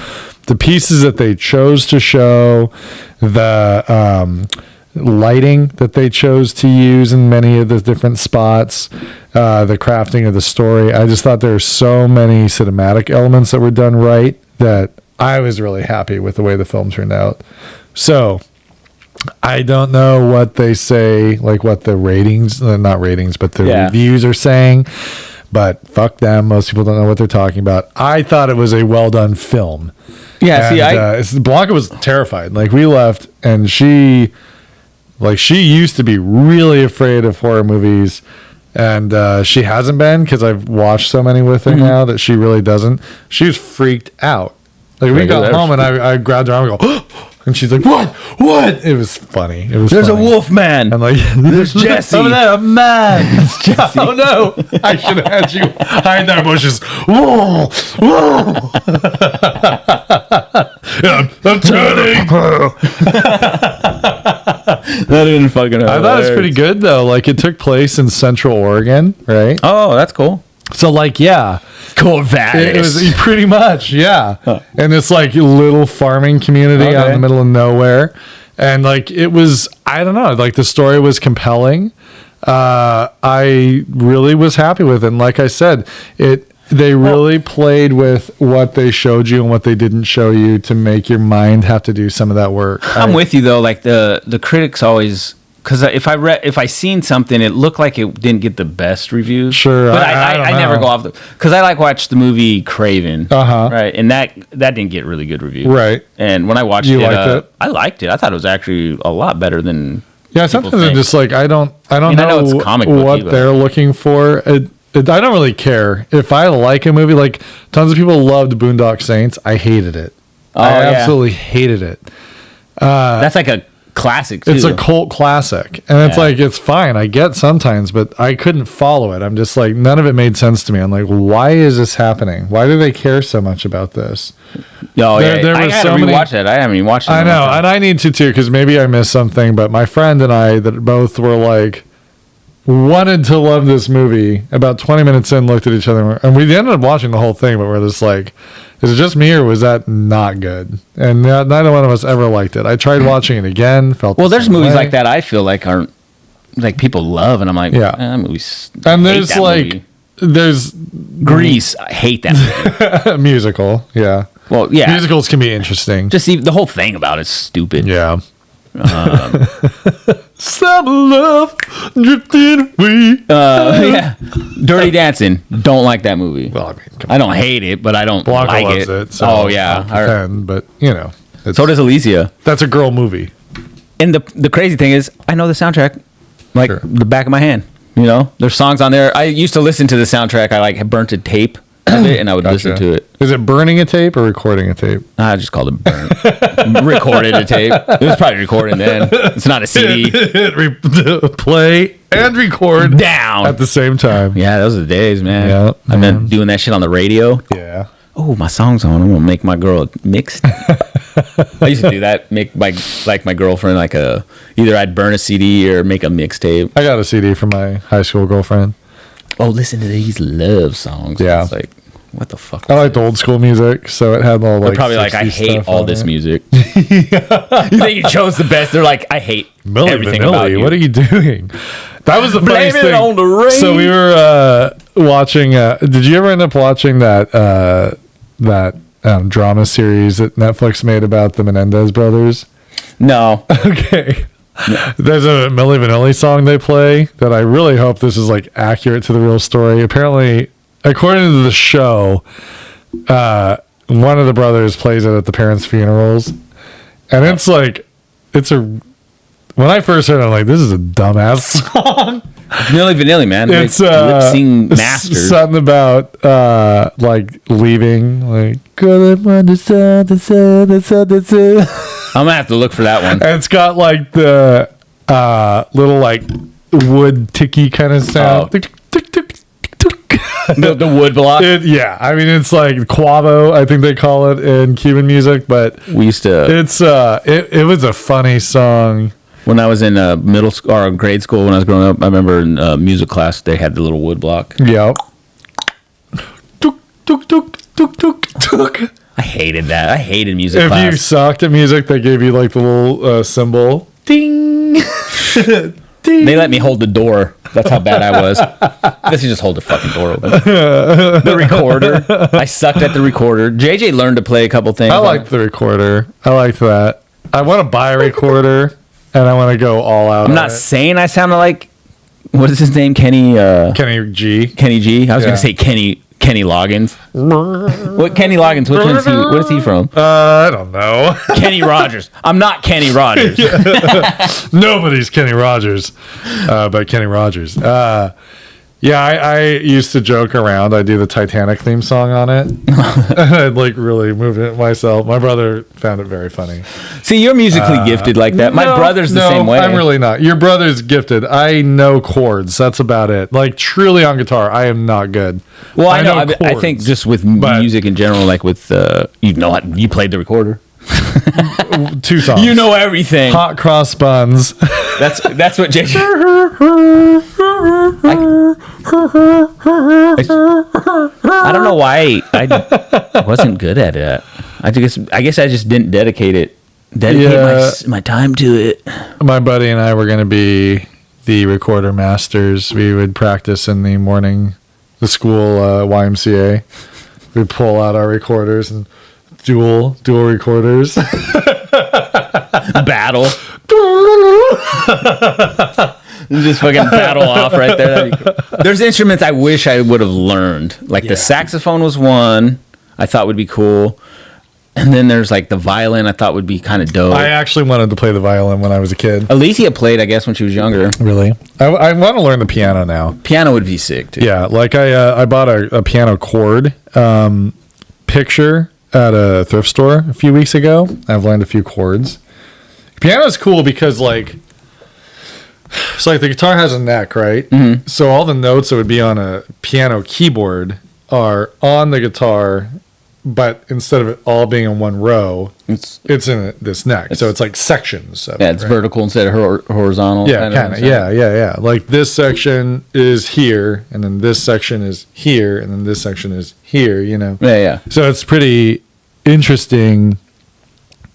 The pieces that they chose to show, the lighting that they chose to use in many of the different spots, the crafting of the story. I just thought there were so many cinematic elements that were done right that I was really happy with the way the film turned out. So I don't know what they say, like what the ratings, not ratings, but the reviews are saying, but fuck them. Most people don't know what they're talking about. I thought it was a well done film. Yeah, and, Blanca was terrified. Like we left and she used to be really afraid of horror movies. And she hasn't been because I've watched so many with her now that she really doesn't. She was freaked out. Like we got home and I grabbed her arm and go, and she's like, what? It was funny. It was There's funny. a wolf man. And like, there's Jesse. Over there, a man. Oh no. I should have had you hide in the bushes. Whoa. I'm turning. That didn't fucking hurt. I thought it was pretty good though. Like it took place in Central Oregon, right? Oh, that's cool. So like, yeah. Corvallis. It was pretty much, yeah. Huh. And it's like a little farming community out in the middle of nowhere. And like it was, I don't know, like the story was compelling. I really was happy with it. And like I said, they really played with what they showed you and what they didn't show you to make your mind have to do some of that work. I'm with you though. Like the critics always, because if I seen something, it looked like it didn't get the best reviews. Sure, but I never go off because I watched the movie Craven, right, and that didn't get really good reviews, right. And when I watched it, I liked it. I thought it was actually a lot better than sometimes I'm just like I don't know it's comic booky, what they're looking for. I don't really care if I like a movie. Like tons of people loved Boondock Saints. I hated it. I absolutely hated it. That's like a classic too. It's a cult classic, and it's like it's fine. I get sometimes, but I couldn't follow it. I'm just like none of it made sense to me. I'm like, why is this happening? Why do they care so much about this? Oh there I gotta rewatch that. I haven't even watched it. I know, and I need to too because maybe I missed something. But my friend and I that both were like wanted to love this movie. About 20 minutes in, looked at each other, and we ended up watching the whole thing. But we're just like, is it just me or was that not good? And neither one of us ever liked it. I tried watching it again. There's movies like that I feel like aren't like people love, and I'm like, that movie's. And there's like, there's Grease. I hate that movie. Musical, yeah. Well, yeah, musicals can be interesting. Just the whole thing about it's stupid. Yeah. Some love drifting away. Dirty Dancing. Don't like that movie. Well, I mean, I don't hate it, but I don't Blanca like loves it. So oh yeah, I'll pretend, but you know. So does Elysia. That's a girl movie. And the crazy thing is, I know the soundtrack like the back of my hand. You know, there's songs on there. I used to listen to the soundtrack. I like burnt a tape of it, and I would listen to it. Is it burning a tape or recording a tape? I just called it burn. Recorded a tape. It was probably recording then. It's not a CD. Play and record down at the same time. Yeah, those are the days, man. Yeah, I've been doing that shit on the radio. Yeah. Oh, my song's on. I'm gonna make my girl a mix. I used to do that. Make my girlfriend either I'd burn a CD or make a mixtape. I got a CD from my high school girlfriend. Oh, listen to these love songs. Yeah. It's like, what the fuck? I liked old school music, so it had all like. They're probably like, I hate all this music. You think you chose the best? They're like, I hate everything about you. What are you doing? That was the funniest thing. On the rain. So we were watching. Did you ever end up watching that drama series that Netflix made about the Menendez brothers? No. Okay. There's a Milli Vanilli song they play that I really hope this is like accurate to the real story. Apparently, according to the show, one of the brothers plays it at the parents' funerals, and it's like when I first heard it, I'm like, this is a dumbass song. Milli Vanilli, man. It's lip sync masters. Something about like leaving, like I'm gonna have to look for that one. and it's got like the little like wood ticky kind of sound. the wood block. Yeah, I mean it's like quavo, I think they call it in Cuban music, but We used to. it was a funny song. When I was in middle school or grade school, when I was growing up, I remember in music class they had the little wood block. Yep. Tuk, tuk, tuk, tuk, tuk, tuk. I hated that. I hated music If class. you sucked at music, they gave you like the little symbol. Ding. Ding. They let me hold the door. That's how bad I was. I guess you just hold the fucking door open. The recorder. I sucked at the recorder. JJ learned to play a couple things. I liked the recorder. I liked that. I want to buy a recorder, and I want to go all out. I'm not saying I sounded like, what is his name? Kenny G. Kenny G. I was going to say Kenny Loggins. What Kenny Loggins? Which one is he? What is he from? I don't know. Kenny Rogers. I'm not Kenny Rogers. Nobody's Kenny Rogers, but Kenny Rogers. Yeah, I used to joke around. I do the Titanic theme song on it. I'd like really move it myself. My brother found it very funny. See, you're musically gifted like that. My brother's the same way. I'm really not. Your brother's gifted. I know chords. That's about it. Like truly on guitar, I am not good. Well, I know. I chords, think just with music in general, like with you played the recorder. 2 songs. You know everything. Hot cross buns. That's what JJ. I don't know why I wasn't good at it. I guess I just didn't dedicate my time to it. My buddy and I were going to be the recorder masters. We would practice in the morning, the school YMCA. We'd pull out our recorders and dual recorders. Battle. Just fucking battle off right there. There's instruments I wish I would have learned. Like the saxophone was one I thought would be cool. And then there's like the violin I thought would be kind of dope. I actually wanted to play the violin when I was a kid. Alicia played, I guess, when she was younger. Really? I want to learn the piano now. Piano would be sick, too. Yeah, like I bought a piano chord picture at a thrift store a few weeks ago. I've learned a few chords. Piano is cool because like the guitar has a neck, right? Mm-hmm. So all the notes that would be on a piano keyboard are on the guitar, but instead of it all being in one row, it's in this neck. So it's like sections. Of it's vertical instead of horizontal. Yeah, kind of. Yeah. Like this section is here, and then this section is here, and then this section is here. Yeah. So it's pretty interesting,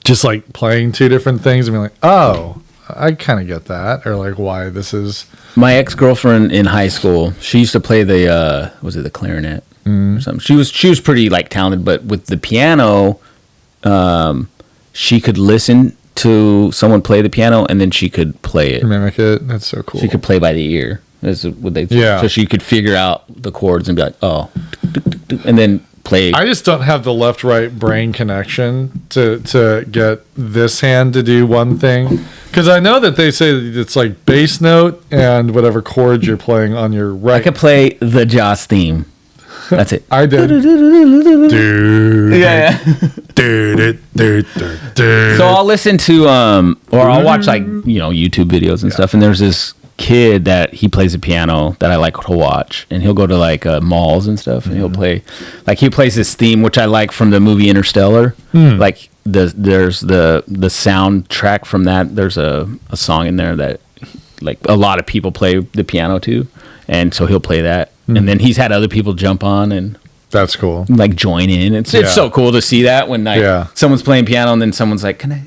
just like playing two different things and being like, oh, I kind of get that, or like why this is. My ex-girlfriend in high school, she used to play the the clarinet or something. She was pretty like talented, but with the piano, she could listen to someone play the piano and then she could play it, mimic it. That's so cool. She could play by the ear. That's what they. Yeah. So she could figure out the chords and be like, oh, and then play. I just don't have the left-right brain connection to get this hand to do one thing. Because I know that they say that it's like bass note and whatever chord you're playing on your right. I could play the Joss theme. That's it. I did. Yeah. So I'll listen to or I'll watch like YouTube videos and stuff. And there's this kid that he plays the piano that I like to watch, and he'll go to like malls and stuff, and he'll play like he plays this theme which I like from the movie Interstellar. Like there's the soundtrack from that. There's a song in there that like a lot of people play the piano to, and so he'll play that. And then he's had other people jump on and that's cool. Like join in. It's so cool to see that when like someone's playing piano and then someone's like, can I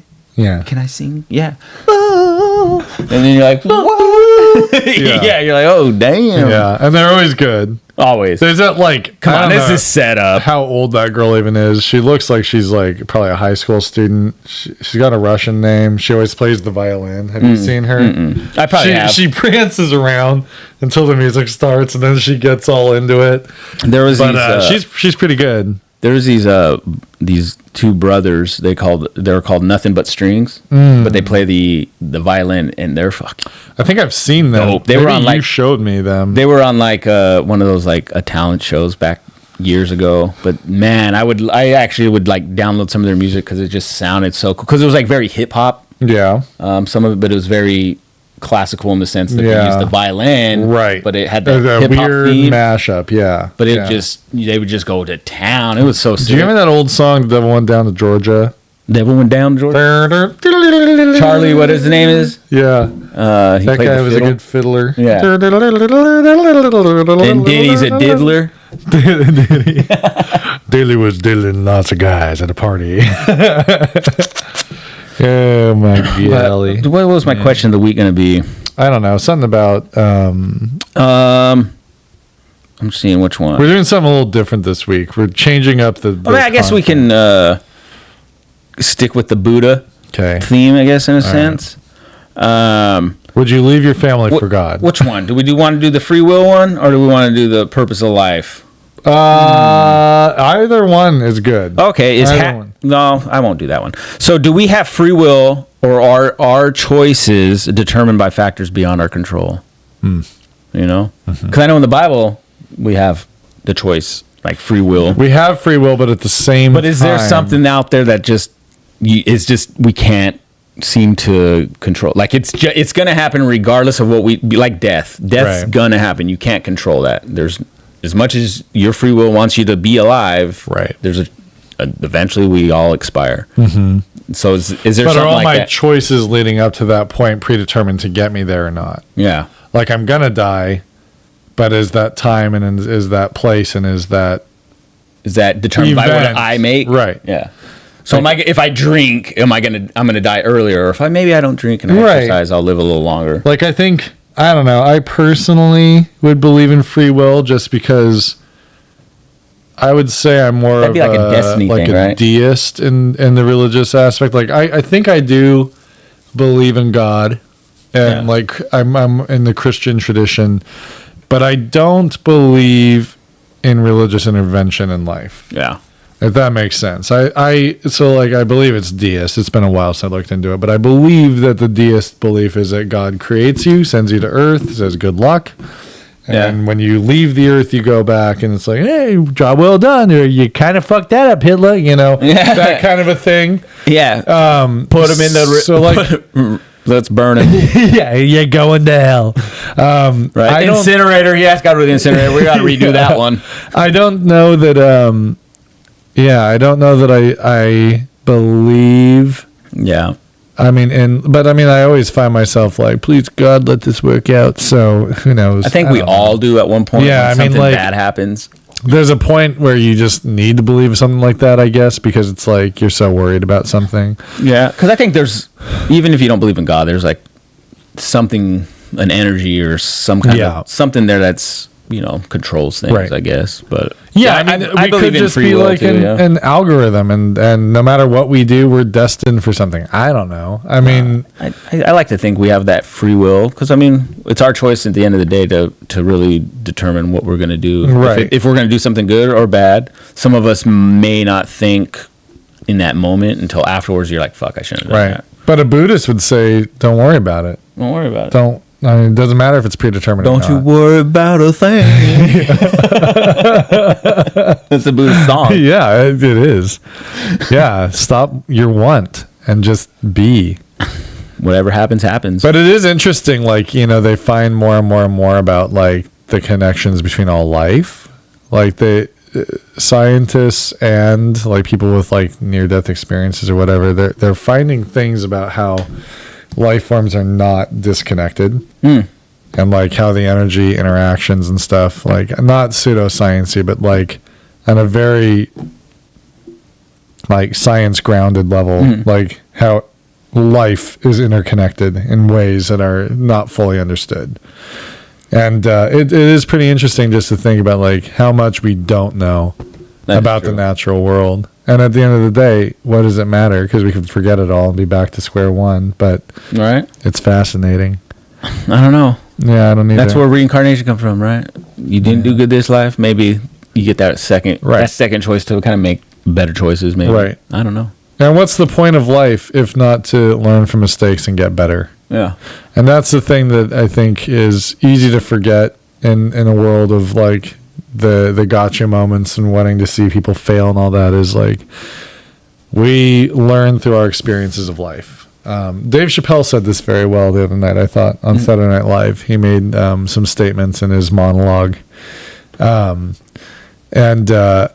sing? Yeah. And then you're like, whoa. Yeah, you're like, oh damn. Yeah, and they're always good. Always. There's that like, come on, this is set up. How old that girl even is? She looks like she's like probably a high school student. She's got a Russian name. She always plays the violin. Have you seen her? I probably have. She prances around until the music starts, and then she gets all into it. She's pretty good. There's these two brothers. They're called Nothing But Strings, but they play the violin, and they're fucking. I think I've seen them. Dope. They were on like, you showed me them. They were on like one of those like a talent shows back years ago. But man, I actually would like download some of their music because it just sounded so cool. Because it was like very hip hop. Yeah. Some of it, but it was very classical in the sense that they Yeah. used the violin, Right. But it had Or that the hip hop weird theme. mashup, yeah. But it Yeah. they would just go to town. It was so sick. Do you remember that old song, "The Devil Went Down to Georgia"? Devil went down, Georgia. Charlie, what his name is? Yeah, He that played guy the was fiddle. a good fiddler. Yeah. And Diddy's a diddler. Dilly was diddling lots of guys at a party. Oh my golly! What was my question of the week going to be? I don't know. Something about I'm seeing which one. we're doing something a little different this week. We're changing up the. I mean, I guess we can stick with the Buddha Okay. theme, I guess, in a sense. Would you leave your family for God? Which one? Do we want to do the free will one, or do we want to do the purpose of life? Either one is good. Okay, Either one. no, I won't do that one. So, do we have free will, or are our choices determined by factors beyond our control? You know, because I know in the Bible we have the choice, like free will. We have free will, but at the same But is there time- something out there that just we can't seem to control? Like it's going to happen regardless of what like death. Death's Right. going to happen. You can't control that. There's as much as your free will wants you to be alive. Right. There's eventually we all expire. Mm-hmm. So is there But something are all like my that? choices leading up to that point predetermined to get me there or not? Yeah. Like I'm gonna die, but is that time and is that place and is that Is that determined by Event. what I make? Right. Yeah. So if I drink, I'm gonna die earlier? Or if I don't drink and I Right. exercise, I'll live a little longer. like I don't know. I personally would believe in free will just because I would say I'm more That'd of be like a destiny like thing, a right? deist in the religious aspect. Like I think I do believe in God, and Yeah. like I'm in the Christian tradition, but I don't believe in religious intervention in life. Yeah. If that makes sense. I believe it's deist. It's been a while since I looked into it, but I believe that the deist belief is that God creates you, sends you to earth, says good luck. And Yeah. when you leave the earth, you go back and it's like, hey, job well done. Or you kind of fucked that up, Hitler, Yeah. that kind of a thing. Yeah. Put him in the, so like, Let's burn him. yeah, you're going to hell. Right. I don't- Incinerator. Yes, got rid of the incinerator. We got to redo that one. I don't know that, I don't know that I believe. Yeah. I always find myself like, please God, let this work out. So who knows? I think we don't know. all do at one point. Yeah, when I mean, something like- bad happens. There's a point where you just need to believe something like that, I guess, because it's like you're so worried about something. Yeah. Because I think there's, even if you don't believe in God, there's like something, an energy or some kind of something there that's, controls things, Right. I guess. But Yeah, I we believe could in just free be will like too, yeah. an algorithm, and no matter what we do, we're destined for something. I don't know. I mean, I like to think we have that free will because it's our choice at the end of the day to really determine what we're going to do. Right. If we're going to do something good or bad, some of us may not think in that moment until afterwards. You're like, "Fuck, I shouldn't have done right. that." But a Buddhist would say, don't worry about it. Don't worry about it. Don't. I mean, it doesn't matter if it's predetermined. or Don't you not. worry about a thing. That's a Buddhist song. Yeah, it is. Yeah, stop your want and just be. Whatever happens, happens. But it is interesting, like, they find more and more and more about, like, the connections between all life. Like, the scientists and, like, people with, like, near-death experiences or whatever, they're finding things about how life forms are not disconnected. And, like, how the energy interactions and stuff, like, not pseudoscience-y, but, like, on a very, like, science-grounded level, like, how life is interconnected in ways that are not fully understood. And it is pretty interesting just to think about, like, how much we don't know about the natural world. And at the end of the day, what does it matter? Because we could forget it all and be back to square one. But Right? it's fascinating. I don't know. Yeah, I don't need That's where reincarnation comes from, right? You didn't do good this life. Maybe you get that second choice to kind of make better choices. Maybe. Right. I don't know. And what's the point of life if not to learn from mistakes and get better? Yeah. And that's the thing that I think is easy to forget in a world of, like, the gotcha moments and wanting to see people fail and all that, is like we learn through our experiences of life. Dave Chappelle said this very well the other night, I thought, on Saturday Night Live. He made some statements in his monologue. And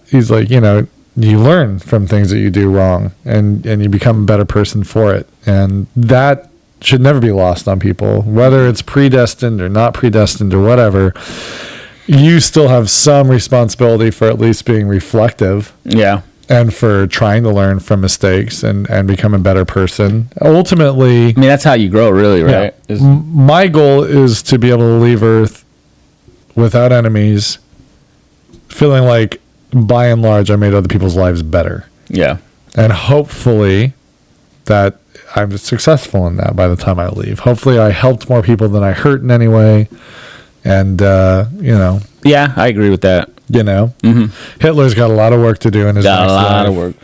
he's like, you know, you learn from things that you do wrong, and you become a better person for it. And that should never be lost on people, whether it's predestined or not predestined or whatever. You still have some responsibility for at least being reflective. Yeah. And for trying to learn from mistakes and become a better person. Ultimately, I mean, that's how you grow, really, right? Yeah, my goal is to be able to leave Earth without enemies, feeling like, by and large, I made other people's lives better. Yeah. And hopefully that I'm successful in that by the time I leave. Hopefully I helped more people than I hurt in any way. And, you know. Yeah, I agree with that. You know, Hitler's got a lot of work to do in his next life. Got a lot of work.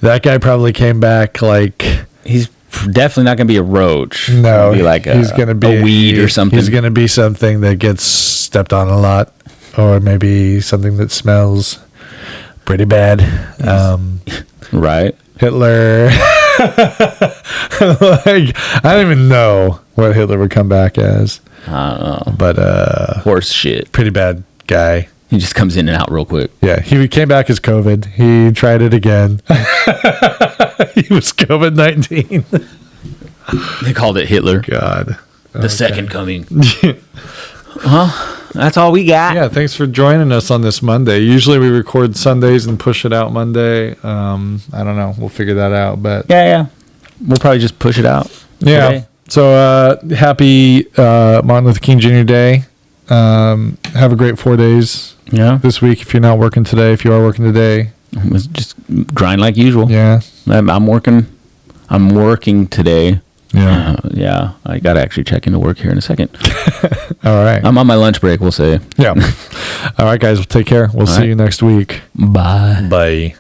That guy probably came back like... He's definitely not going to be a roach. No, be like he's going to be a weed or something. He's going to be something that gets stepped on a lot, or maybe something that smells pretty bad. Right. Hitler... like, I don't even know what Hitler would come back as. I don't know. But horse shit. Pretty bad guy. He just comes in and out real quick. Yeah, he came back as COVID. He tried it again. He was COVID-19. They called it Hitler. God. The second coming. Well, that's all we got. Yeah, thanks for joining us on this Monday. Usually we record Sundays and push it out Monday. I don't know. We'll figure that out. But Yeah. We'll probably just push it out. Yeah. Today. So happy Martin Luther King Jr. Day. Have a great 4 days this week if you're not working today. If you are working today, just grind like usual. Yeah. I'm working today. Yeah. Yeah. I got to actually check into work here in a second. All right. I'm on my lunch break, we'll say. Yeah. All right, guys. We'll take care. We'll see you next week. Bye. Bye.